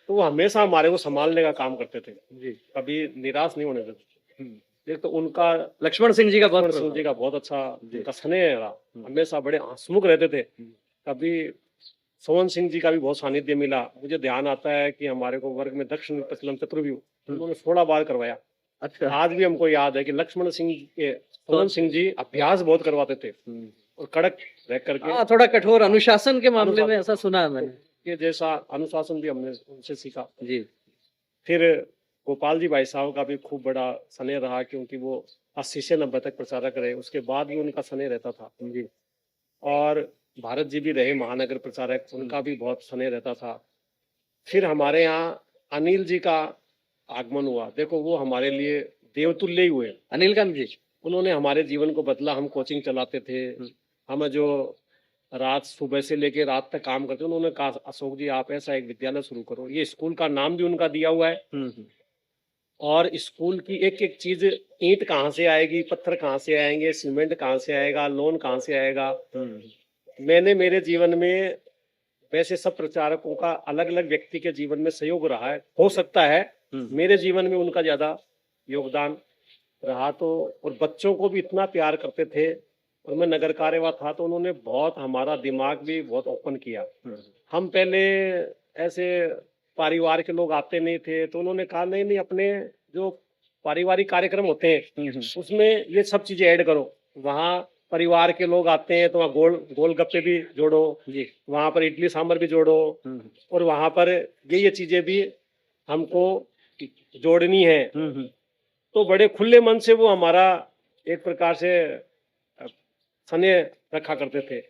तो वो हमेशा हमारे को संभालने का काम करते थे, जी। कभी निराश नहीं होने देते। हुँ। एक तो उनका लक्ष्मण सिंह जी का बहुत लक्ष्मण सिंह जी प्रभाव। का बहुत अच्छा जी। उनका स्नेह रहा, हमेशा बड़े हंसमुख रहते थे। कभी सोवन सिंह जी का भी बहुत सानिध्य मिला। मुझे ध्यान आता है कि हमारे को वर्ग में दक्षिण पश्चिम चतुर्व्यूह उन्होंने 16 बार करवाया। अच्छा। आज भी हमको याद है कि लक्ष्मण सिंह के सोवन सिंह जी अभ्यास बहुत करवाते थे और कड़क रह करके। हाँ, थोड़ा कठोर अनुशासन के मामले में ऐसा सुना है मैंने। ये जैसा अनुशासन भी हमने उनसे सीखा। जी। फिर गोपाल जी भाई साहब का भी खूब बड़ा स्नेह रहा, क्योंकि वो 80 से 90 तक प्रचारक रहे, उसके बाद भी उनका स्नेह रहता था। जी। और भारत जी भी रहे महानगर प्रचारक, उनका भी बहुत स्नेह रहता था। फिर हमारे यहाँ अनिल जी का आगमन हुआ। देखो वो हमारे लिए देवतुल्य ही हुए। अनिल कांत जी। उन्होंने हमारे जीवन को बदला। हम कोचिंग चलाते थे, हम जो रात सुबह से लेके रात तक काम करते, उन्होंने कहा अशोक जी आप ऐसा एक विद्यालय शुरू करो। ये स्कूल का नाम भी उनका दिया हुआ है। और स्कूल की एक एक चीज, ईंट कहाँ से आएगी, पत्थर कहाँ से आएंगे, सीमेंट कहाँ से आएगा, लोन कहाँ से आएगा। मैंने मेरे जीवन में, वैसे सब प्रचारकों का अलग अलग व्यक्ति के जीवन में सहयोग रहा है, हो सकता है मेरे जीवन में उनका ज्यादा योगदान रहा। तो और बच्चों को भी इतना प्यार करते थे, और मैं नगर कार्यवाह था तो उन्होंने बहुत हमारा दिमाग भी बहुत ओपन किया। हम पहले ऐसे परिवार के लोग आते नहीं थे, तो उन्होंने कहा नहीं नहीं, अपने जो पारिवारिक कार्यक्रम होते हैं उसमें ये सब चीजें ऐड करो। वहाँ परिवार के लोग आते हैं तो वहाँ गोलगप्पे भी जोड़ो, जी। वहाँ पर इडली सांभर भी जोड़ो, और वहाँ पर ये चीजें भी हमको जोड़नी है। तो बड़े खुले मन से वो हमारा एक प्रकार से स्नेह रखा करते थे।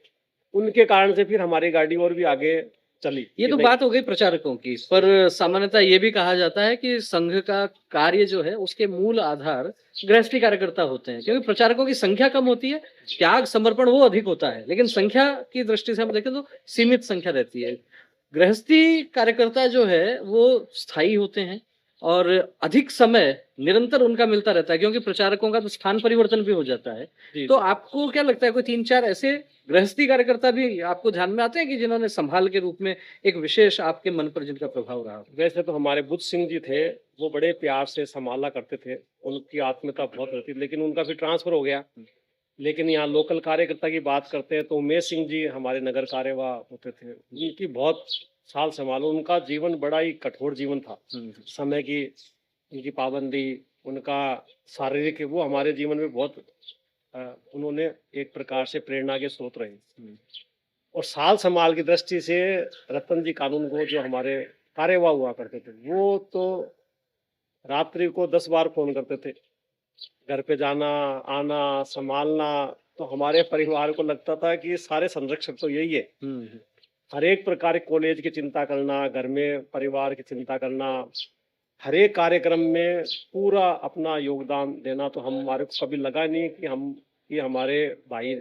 उनके कारण से फिर हमारी गाड़ी और भी आगे चली। ये तो बात हो गई प्रचारकों की, पर सामान्यतः ये भी कहा जाता है कि संघ का कार्य जो है उसके मूल आधार गृहस्थी कार्यकर्ता होते हैं, क्योंकि प्रचारकों की संख्या कम होती है, त्याग समर्पण वो अधिक होता है, लेकिन संख्या की दृष्टि से हम देखें तो सीमित संख्या रहती है। गृहस्थी कार्यकर्ता जो है वो स्थायी होते हैं और अधिक समय निरंतर उनका मिलता रहता है, क्योंकि प्रचारकों का तो स्थान परिवर्तन भी हो जाता है। जी, तो आपको क्या लगता है, कोई 3-4 ऐसे गृहस्थी कार्यकर्ता भी आपको ध्यान में आते हैं कि जिन्होंने संभाल के रूप में एक विशेष आपके मन पर जिनका प्रभाव रहा हो? वैसे तो हमारे बुद्ध सिंह जी थे, वो बड़े प्यार से संभाला करते थे, उनकी आत्मीयता बहुत रहती थी, लेकिन उनका फिर ट्रांसफर हो गया। लेकिन यहाँ लोकल कार्यकर्ता की बात करते हैं तो उमेश सिंह जी हमारे नगर कार्यवाह होते थे, उनकी बहुत साल संभालो। उनका जीवन बड़ा ही कठोर जीवन था, समय की उनकी पाबंदी, उनका शारीरिक, वो हमारे जीवन में बहुत उन्होंने एक प्रकार से प्रेरणा के स्रोत रहे। और साल संभाल की दृष्टि से रतन जी कानून को जो हमारे कार्यवाह हुआ करते थे, वो तो रात्रि को 10 बार फोन करते थे, घर पे जाना आना संभालना। तो हमारे परिवार को लगता था कि सारे संरक्षक तो यही है। हर एक प्रकार के कॉलेज की चिंता करना, घर में परिवार की चिंता करना, हर एक कार्यक्रम में पूरा अपना योगदान देना। तो हमारे को कभी लगा नहीं कि हम ये हमारे भाई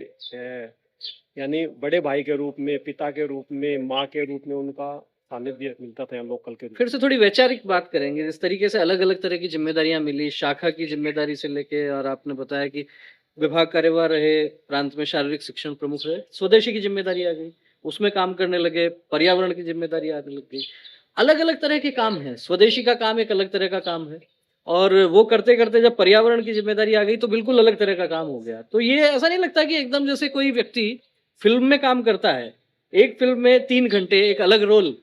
यानी बड़े भाई के रूप में, पिता के रूप में, माँ के रूप में उनका सानिध्य मिलता था लोकल के रूप फिर से थोड़ी वैचारिक बात करेंगे, जिस तरीके से अलग अलग तरह की जिम्मेदारियां मिली, शाखा की जिम्मेदारी से लेके, और आपने बताया कि विभाग कार्यवाह रहे, प्रांत में शारीरिक शिक्षण प्रमुख रहे, स्वदेशी की जिम्मेदारी आ गई, उसमें काम करने लगे, पर्यावरण की जिम्मेदारी आने लग गई। अलग अलग तरह के काम है, स्वदेशी का काम एक अलग तरह का काम है, और वो करते करते जब पर्यावरण की जिम्मेदारी आ गई तो बिल्कुल अलग तरह का काम हो गया। तो ये ऐसा नहीं लगता कि एकदम जैसे कोई व्यक्ति फिल्म में काम करता है, एक फिल्म में 3 घंटे एक अलग रोल,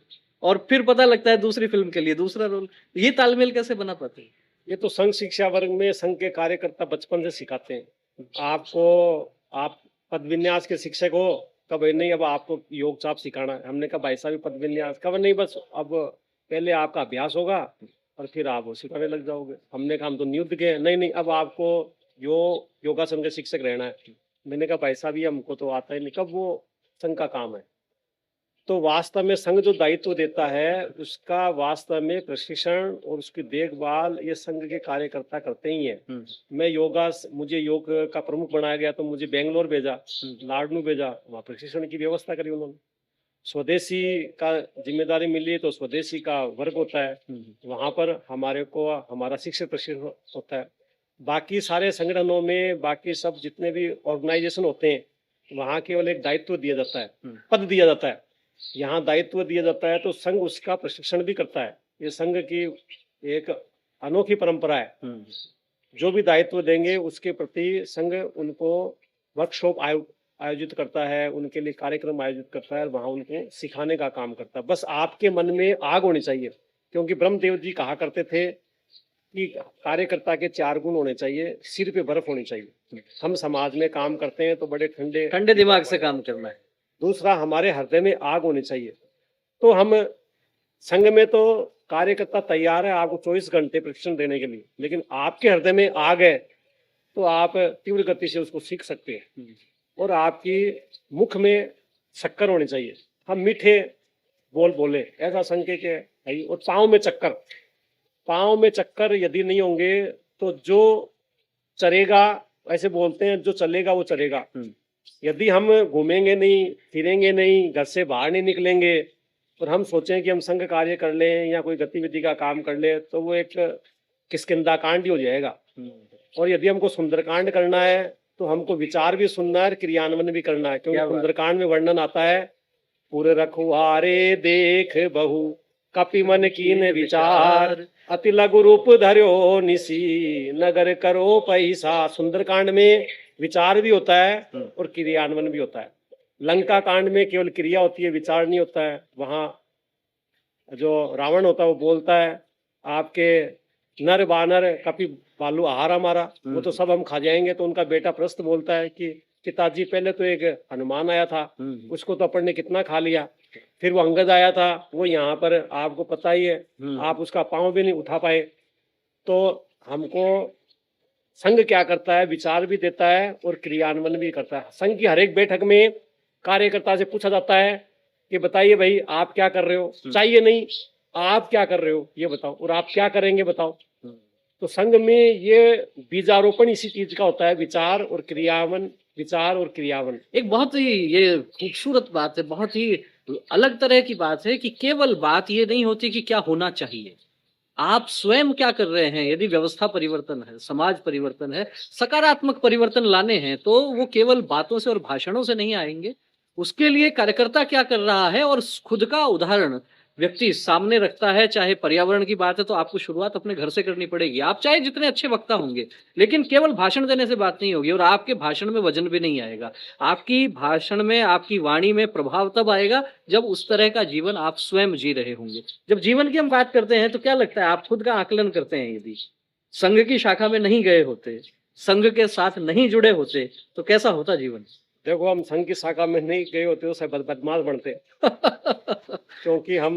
और फिर पता लगता है दूसरी फिल्म के लिए दूसरा रोल, ये तालमेल कैसे बना पाते हैं? ये तो संघ शिक्षा वर्ग में संघ के कार्यकर्ता बचपन से सिखाते हैं आपको। आप पद विन्यास के शिक्षक हो, कब नहीं अब आपको योग चाप सिखाना है। हमने कहा भाई साहब पद विन्यास कब नहीं, बस अब पहले आपका अभ्यास होगा और फिर आप वो सिखाने लग जाओगे। हमने कहा हम तो नियुद्ध के, नहीं नहीं अब आपको योगासन के शिक्षक रहना है। मैंने कहा भाई साहब ये हमको तो आता ही नहीं, कब वो संघ का काम है। तो वास्तव में संघ जो दायित्व देता है उसका वास्तव में प्रशिक्षण और उसकी देखभाल ये संघ के कार्यकर्ता करते ही हैं। मुझे योग का प्रमुख बनाया गया तो मुझे बेंगलोर भेजा, लाडनू भेजा, वहाँ प्रशिक्षण की व्यवस्था करी उन्होंने। स्वदेशी का जिम्मेदारी मिली तो स्वदेशी का वर्ग होता है, वहाँ पर हमारे को हमारा शिक्षक प्रशिक्षण होता है। बाकी सारे संगठनों में बाकी सब जितने भी ऑर्गेनाइजेशन होते हैं वहाँ केवल एक दायित्व दिया जाता है, पद दिया जाता है। यहाँ दायित्व दिया जाता है तो संघ उसका प्रशिक्षण भी करता है। ये संघ की एक अनोखी परंपरा है। जो भी दायित्व देंगे उसके प्रति संघ उनको वर्कशॉप आयोजित करता है, उनके लिए कार्यक्रम आयोजित करता है, वहाँ उनको सिखाने का काम करता है। बस आपके मन में आग होनी चाहिए, क्योंकि ब्रह्मदेव जी कहा करते थे कि कार्यकर्ता के 4 गुण होने चाहिए, सिर पे बर्फ होनी चाहिए। हम समाज में काम करते हैं तो बड़े ठंडे दिमाग से काम करना है। दूसरा हमारे हृदय में आग होनी चाहिए। तो हम संघ में तो कार्यकर्ता तैयार है आपको 24 घंटे प्रशिक्षण देने के लिए, लेकिन आपके हृदय में आग है तो आप तीव्र गति से उसको सीख सकते हैं। और आपकी मुख में शक्कर होनी चाहिए, हम मीठे बोल बोले, ऐसा संघ के है। और पाँव में चक्कर यदि नहीं होंगे तो जो चरेगा, ऐसे बोलते हैं जो चलेगा वो चलेगा। यदि हम घूमेंगे नहीं, फिरेंगे नहीं, घर से बाहर नहीं निकलेंगे और हम सोचें कि हम संघ कार्य कर लें या कोई गतिविधि का काम कर ले, तो वो एक किष्किंधा कांड ही हो जाएगा। और यदि हमको सुंदरकांड करना है तो हमको विचार भी सुनना है, क्रियान्वयन भी करना है। क्योंकि सुंदरकांड में वर्णन आता है, पूरे रखवारे देख बहु कपि मन कीन विचार, अति लघु रूप धर्यो निसी नगर करो पैसा। सुंदरकांड में विचार भी होता है और क्रियान्वयन भी होता है। लंका कांड में केवल क्रिया होती है, विचार नहीं होता है। वहां जो रावण होता है वो बोलता है आपके नर बानर कपि भालू आहार हमारा, वो तो सब हम खा जाएंगे। तो उनका बेटा प्रस्थ बोलता है कि पिताजी पहले तो एक हनुमान आया था, उसको तो अपन ने कितना खा लिया। फिर वो अंगद आया था, वो यहाँ पर आपको पता ही है, आप उसका पाँव भी नहीं उठा पाए। तो हमको संघ क्या करता है, विचार भी देता है और क्रियान्वयन भी करता है। संघ की हर एक बैठक में कार्यकर्ता से पूछा जाता है कि बताइए भाई आप क्या कर रहे हो, चाहिए नहीं आप क्या कर रहे हो ये बताओ, और आप क्या करेंगे बताओ। तो संघ में ये बीजारोपण इसी चीज का होता है, विचार और क्रियावन, विचार और क्रियावन। एक बहुत ही ये खूबसूरत बात है, बहुत ही अलग तरह की बात है कि केवल बात ये नहीं होती कि क्या होना चाहिए, आप स्वयं क्या कर रहे हैं। यदि व्यवस्था परिवर्तन है, समाज परिवर्तन है, सकारात्मक परिवर्तन लाने हैं, तो वो केवल बातों से और भाषणों से नहीं आएंगे। उसके लिए कार्यकर्ता क्या कर रहा है और खुद का उदाहरण व्यक्ति सामने रखता है। चाहे पर्यावरण की बात है तो आपको शुरुआत अपने घर से करनी पड़ेगी। आप चाहे जितने अच्छे वक्ता होंगे, लेकिन केवल भाषण देने से बात नहीं होगी और आपके भाषण में वजन भी नहीं आएगा। आपकी भाषण में, आपकी वाणी में प्रभाव तब आएगा जब उस तरह का जीवन आप स्वयं जी रहे होंगे। जब जीवन की हम बात करते हैं तो क्या लगता है, आप खुद का आकलन करते हैं, यदि संघ की शाखा में नहीं गए होते, संघ के साथ नहीं जुड़े होते, तो कैसा होता जीवन? देखो हम संघ की शाखा में नहीं गए होते तो शायद बदमाश बनते क्योंकि हम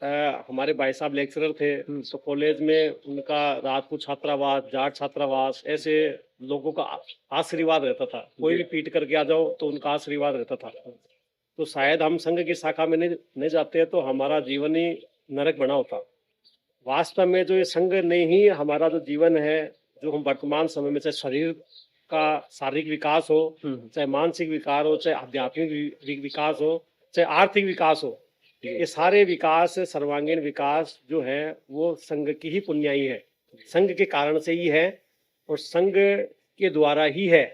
हमारे भाई साहब लेक्चरर थे, तो कॉलेज में उनका राजपूत छात्रावास, जाट छात्रावास, ऐसे लोगों का आशीर्वाद रहता था। कोई भी पीट करके आ जाओ तो उनका आशीर्वाद रहता था। तो शायद हम संघ की शाखा में नहीं जाते तो हमारा जीवन ही नरक बना होता। वास्तव में जो ये संघ नहीं ही हमारा जो जीवन है, जो हम वर्तमान समय में, चाहे शरीर का शारीरिक विकास हो, चाहे मानसिक विकार हो, चाहे आध्यात्मिक विकास हो, चाहे आर्थिक विकास हो, ये सारे विकास, सर्वांगीण विकास जो है वो संघ की ही पुण्याई है, संघ के कारण से ही है और संघ के द्वारा ही है।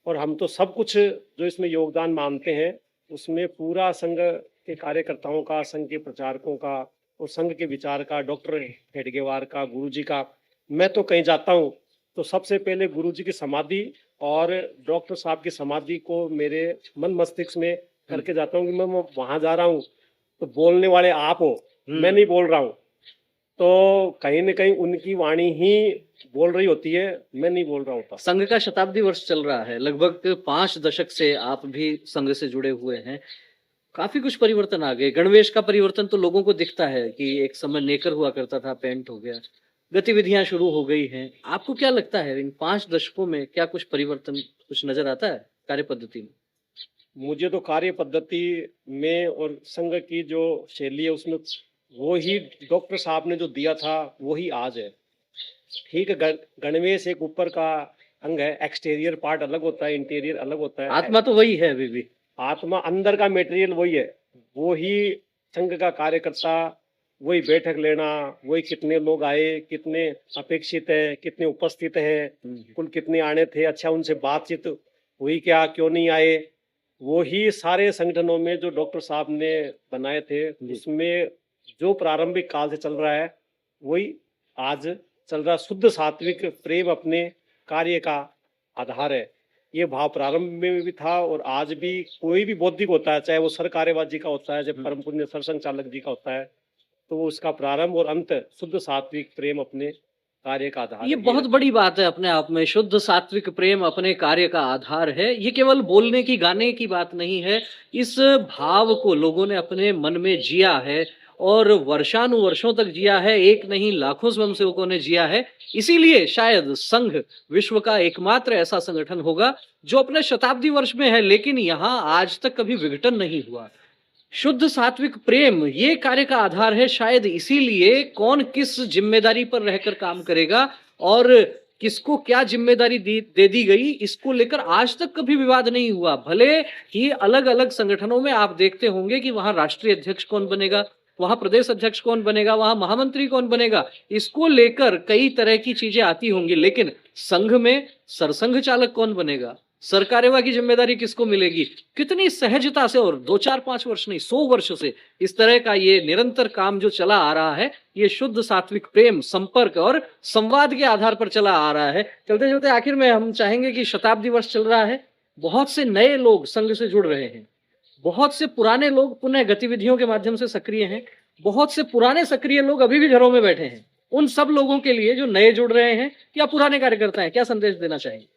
और हम तो सब कुछ जो इसमें योगदान मानते हैं उसमें पूरा संघ के कार्यकर्ताओं का, संघ के प्रचारकों का और संघ के विचार का, डॉक्टर हेडगेवार का, गुरुजी का। मैं तो कहीं जाता हूँ तो सबसे पहले गुरुजी की समाधि और डॉक्टर साहब की समाधि को मेरे मन मस्तिष्क में करके जाता हूँ कि मैं वहां जा रहा हूँ तो बोलने वाले आप हो, मैं नहीं बोल रहा हूँ। तो कहीं न कहीं उनकी वाणी ही बोल रही होती है, मैं नहीं बोल रहा होता। संघ का शताब्दी वर्ष चल रहा है, लगभग 5 दशक से आप भी संघ से जुड़े हुए हैं। काफी कुछ परिवर्तन आ गए। गणवेश का परिवर्तन तो लोगों को दिखता है कि एक समय नेकर हुआ करता था, पैंट हो गया, गतिविधियां शुरू हो गई हैं। आपको क्या लगता है इन 5 दशकों में क्या कुछ परिवर्तन कुछ नजर आता है कार्य पद्धति में? मुझे तो कार्य पद्धति में और संघ की जो शैली है उसमें वो ही डॉक्टर साहब ने जो दिया था वो ही आज है। ठीक है, गणवेश एक ऊपर का अंग है, एक्सटीरियर पार्ट अलग होता है, इंटीरियर अलग होता है। आत्मा तो वही है अभी भी। आत्मा, अंदर का मटेरियल वही है। वो ही संघ का कार्यकर्ता, वही बैठक लेना, वही कितने लोग आए, कितने अपेक्षित है, कितने उपस्थित हैं, कुल कितने आने थे, अच्छा उनसे बातचीत हुई क्या, क्यों नहीं आए, वो ही सारे संगठनों में जो डॉक्टर साहब ने बनाए थे उसमें जो प्रारंभिक काल से चल रहा है वही आज चल रहा। शुद्ध सात्विक प्रेम अपने कार्य का आधार है। ये भाव प्रारंभ में भी था और आज भी कोई भी बौद्धिक होता है, चाहे वो सर कार्यवाजी का होता है, चाहे परम पुण्य सरसंघ चालक जी का होता है, तो वो उसका प्रारंभ और अंत शुद्ध सात्विक प्रेम अपने कार्य का आधार ये है। बहुत बड़ी बात है अपने आप में। शुद्ध सात्विक प्रेम अपने कार्य का आधार है। ये केवल बोलने की, गाने की बात नहीं है। इस भाव को लोगों ने अपने मन में जिया है और वर्षानुवर्षों तक जिया है। एक नहीं, लाखों स्वयंसेवकों ने जिया है। इसीलिए शायद संघ विश्व का एकमात्र ऐसा संगठन होगा जो अपने शताब्दी वर्ष में है, लेकिन यहाँ आज तक कभी विघटन नहीं हुआ। शुद्ध सात्विक प्रेम ये कार्य का आधार है। शायद इसीलिए कौन किस जिम्मेदारी पर रहकर काम करेगा और किसको क्या जिम्मेदारी दे दी गई, इसको लेकर आज तक कभी विवाद नहीं हुआ। भले ही अलग अलग संगठनों में आप देखते होंगे कि वहां राष्ट्रीय अध्यक्ष कौन बनेगा, वहां प्रदेश अध्यक्ष कौन बनेगा, वहां महामंत्री कौन बनेगा, इसको लेकर कई तरह की चीजें आती होंगी। लेकिन संघ में सरसंघ चालक कौन बनेगा, सरकारेवा की जिम्मेदारी किसको मिलेगी, कितनी सहजता से, और 2 4 5 वर्ष नहीं, 100 वर्ष से इस तरह का ये निरंतर काम जो चला आ रहा है, ये शुद्ध सात्विक प्रेम, संपर्क और संवाद के आधार पर चला आ रहा है। चलते चलते आखिर में हम चाहेंगे कि शताब्दी वर्ष चल रहा है, बहुत से नए लोग संघ से जुड़ रहे हैं, बहुत से पुराने लोग पुनः गतिविधियों के माध्यम से सक्रिय हैं, बहुत से पुराने सक्रिय लोग अभी भी घरों में बैठे हैं, उन सब लोगों के लिए जो नए जुड़ रहे हैं या पुराने कार्यकर्ता हैं, क्या संदेश देना चाहिए?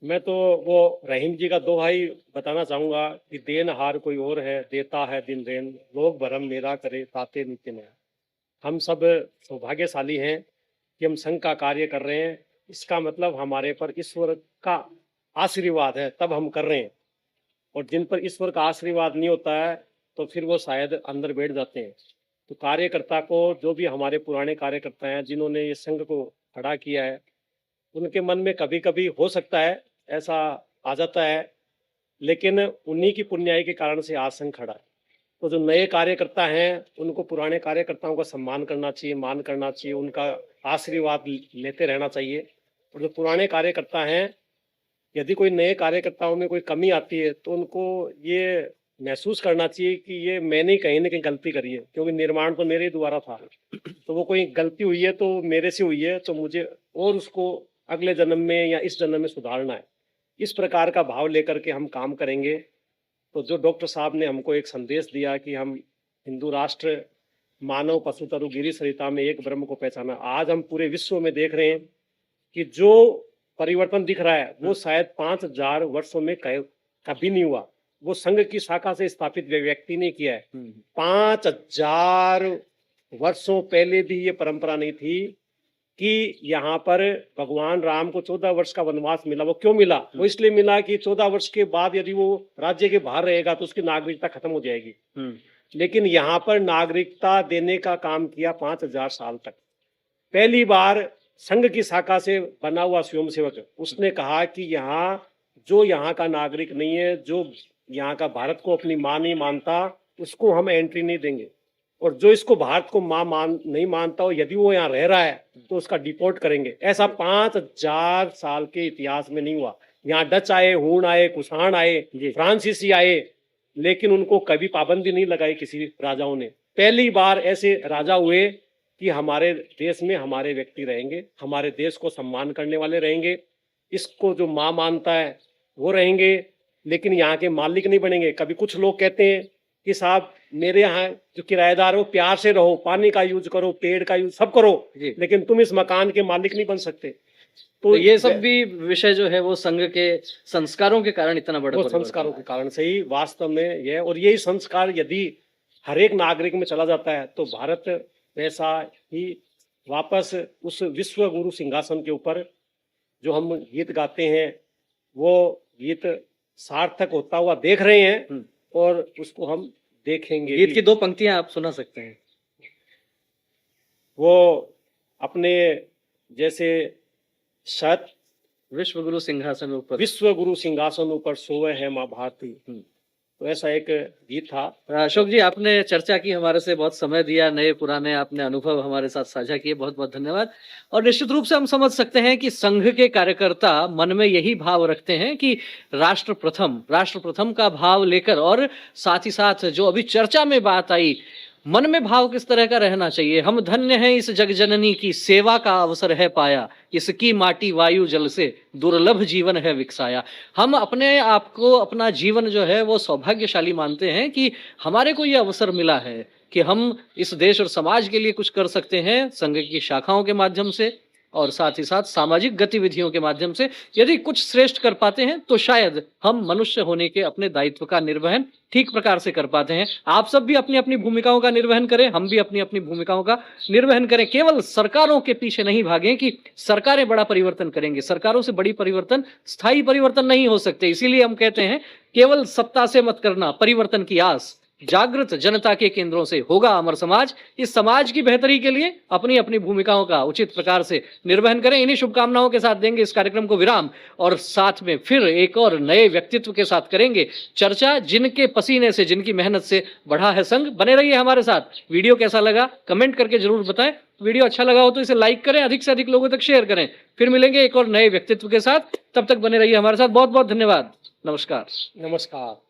मैं तो वो रहीम जी का दोहा ही बताना चाहूंगा कि देन हार कोई और है, देता है दिन रेन, लोग भरम मेरा करे ताते नित्य नया। हम सब सौभाग्यशाली हैं कि हम संघ का कार्य कर रहे हैं। इसका मतलब हमारे पर ईश्वर का आशीर्वाद है, तब हम कर रहे हैं। और जिन पर ईश्वर का आशीर्वाद नहीं होता है तो फिर वो शायद अंदर बैठ जाते हैं। तो कार्यकर्ता को, जो भी हमारे पुराने कार्यकर्ता हैं जिन्होंने ये संघ को खड़ा किया है, उनके मन में कभी कभी हो सकता है ऐसा आ जाता है, लेकिन उन्हीं की पुण्याई के कारण से आज संघ खड़ा है। तो जो नए कार्यकर्ता हैं उनको पुराने कार्यकर्ताओं का सम्मान करना चाहिए, मान करना चाहिए, उनका आशीर्वाद लेते रहना चाहिए। और जो पुराने कार्यकर्ता हैं, यदि कोई नए कार्यकर्ताओं में कोई कमी आती है तो उनको ये महसूस करना चाहिए कि ये मैंने कहीं ना कहीं गलती करी है, क्योंकि निर्माण तो मेरे द्वारा था। तो वो कोई गलती हुई है तो मेरे से हुई है, तो मुझे और उसको अगले जन्म में या इस जन्म में सुधारना है। इस प्रकार का भाव लेकर के हम काम करेंगे। तो जो डॉक्टर साहब ने हमको एक संदेश दिया कि हम हिंदू राष्ट्र मानव पशु तरु गिरी सरिता में एक ब्रह्म को पहचाना, आज हम पूरे विश्व में देख रहे हैं कि जो परिवर्तन दिख रहा है वो शायद 5000 वर्षों में कभी नहीं हुआ। वो संघ की शाखा से स्थापित व्यक्ति ने किया है। 5000 वर्षों पहले भी ये परंपरा नहीं थी कि यहाँ पर भगवान राम को 14 वर्ष का वनवास मिला। वो क्यों मिला? वो इसलिए मिला कि 14 वर्ष के बाद यदि वो राज्य के बाहर रहेगा तो उसकी नागरिकता खत्म हो जाएगी। लेकिन यहाँ पर नागरिकता देने का काम किया 5000 साल तक। पहली बार संघ की शाखा से बना हुआ स्वयंसेवक, उसने कहा कि यहाँ जो यहाँ का नागरिक नहीं है, जो यहाँ का भारत को अपनी माँ नहीं मानता, उसको हम एंट्री नहीं देंगे। और जो इसको भारत को माँ नहीं मानता हो, यदि वो यहाँ रह रहा है तो उसका डिपोर्ट करेंगे। ऐसा 5000 साल के इतिहास में नहीं हुआ। यहाँ डच आए, हूण आए, कुषाण आए, फ्रांसीसी आए, लेकिन उनको कभी पाबंदी नहीं लगाई किसी राजाओं ने। पहली बार ऐसे राजा हुए कि हमारे देश में हमारे व्यक्ति रहेंगे, हमारे देश को सम्मान करने वाले रहेंगे, इसको जो माँ मानता है वो रहेंगे, लेकिन यहाँ के मालिक नहीं बनेंगे। कभी कुछ लोग कहते हैं कि साहब मेरे यहाँ जो किराएदार हो, प्यार से रहो, पानी का यूज करो, पेड़ का यूज सब करो, लेकिन तुम इस मकान के मालिक नहीं बन सकते। तो ये सब भी विषय जो है वो संघ के संस्कारों के कारण इतना बड़ा, वो संस्कारों के कारण से ही वास्तव में यह, और यही संस्कार यदि हर एक नागरिक में चला जाता है तो भारत वैसा ही वापस उस विश्व गुरु सिंहासन के ऊपर जो हम गीत गाते हैं वो गीत सार्थक होता हुआ देख रहे हैं और उसको हम देखेंगे। गीत की 2 पंक्तियां आप सुना सकते हैं। वो अपने जैसे सत विश्व गुरु सिंहासन ऊपर सोवे है माँ भारती, तो ऐसा एक गीत था। अशोक जी, आपने चर्चा की, हमारे से बहुत समय दिया, नए पुराने आपने अनुभव हमारे साथ साझा किए, बहुत बहुत धन्यवाद। और निश्चित रूप से हम समझ सकते हैं कि संघ के कार्यकर्ता मन में यही भाव रखते हैं कि राष्ट्र प्रथम का भाव लेकर, और साथ ही साथ जो अभी चर्चा में बात आई, मन में भाव किस तरह का रहना चाहिए। हम धन्य हैं इस जगजननी की सेवा का अवसर है पाया, इसकी माटी वायु जल से दुर्लभ जीवन है विकसाया। हम अपने आप को, अपना जीवन जो है वो सौभाग्यशाली मानते हैं कि हमारे को ये अवसर मिला है कि हम इस देश और समाज के लिए कुछ कर सकते हैं, संघ की शाखाओं के माध्यम से और साथ ही साथ सामाजिक गतिविधियों के माध्यम से। यदि कुछ श्रेष्ठ कर पाते हैं तो शायद हम मनुष्य होने के अपने दायित्व का निर्वहन ठीक प्रकार से कर पाते हैं। आप सब भी अपनी अपनी भूमिकाओं का निर्वहन करें, हम भी अपनी अपनी भूमिकाओं का निर्वहन करें। केवल सरकारों के पीछे नहीं भागें कि सरकारें बड़ा परिवर्तन करेंगे। सरकारों से बड़ी परिवर्तन, स्थायी परिवर्तन नहीं हो सकते। इसीलिए हम कहते हैं केवल सत्ता से मत करना परिवर्तन की आस, जागृत जनता के केंद्रों से होगा अमर समाज। इस समाज की बेहतरी के लिए अपनी अपनी भूमिकाओं का उचित प्रकार से निर्वहन करें। इन्हीं शुभकामनाओं के साथ देंगे इस कार्यक्रम को विराम, और साथ में फिर एक और नए व्यक्तित्व के साथ करेंगे चर्चा, जिनके पसीने से, जिनकी मेहनत से बढ़ा है संघ। बने रहिए हमारे साथ। वीडियो कैसा लगा कमेंट करके जरूर बताएं। वीडियो अच्छा लगा हो तो इसे लाइक करें, अधिक से अधिक लोगों तक शेयर करें। फिर मिलेंगे एक और नए व्यक्तित्व के साथ, तब तक बने रहिए हमारे साथ। बहुत बहुत धन्यवाद। नमस्कार।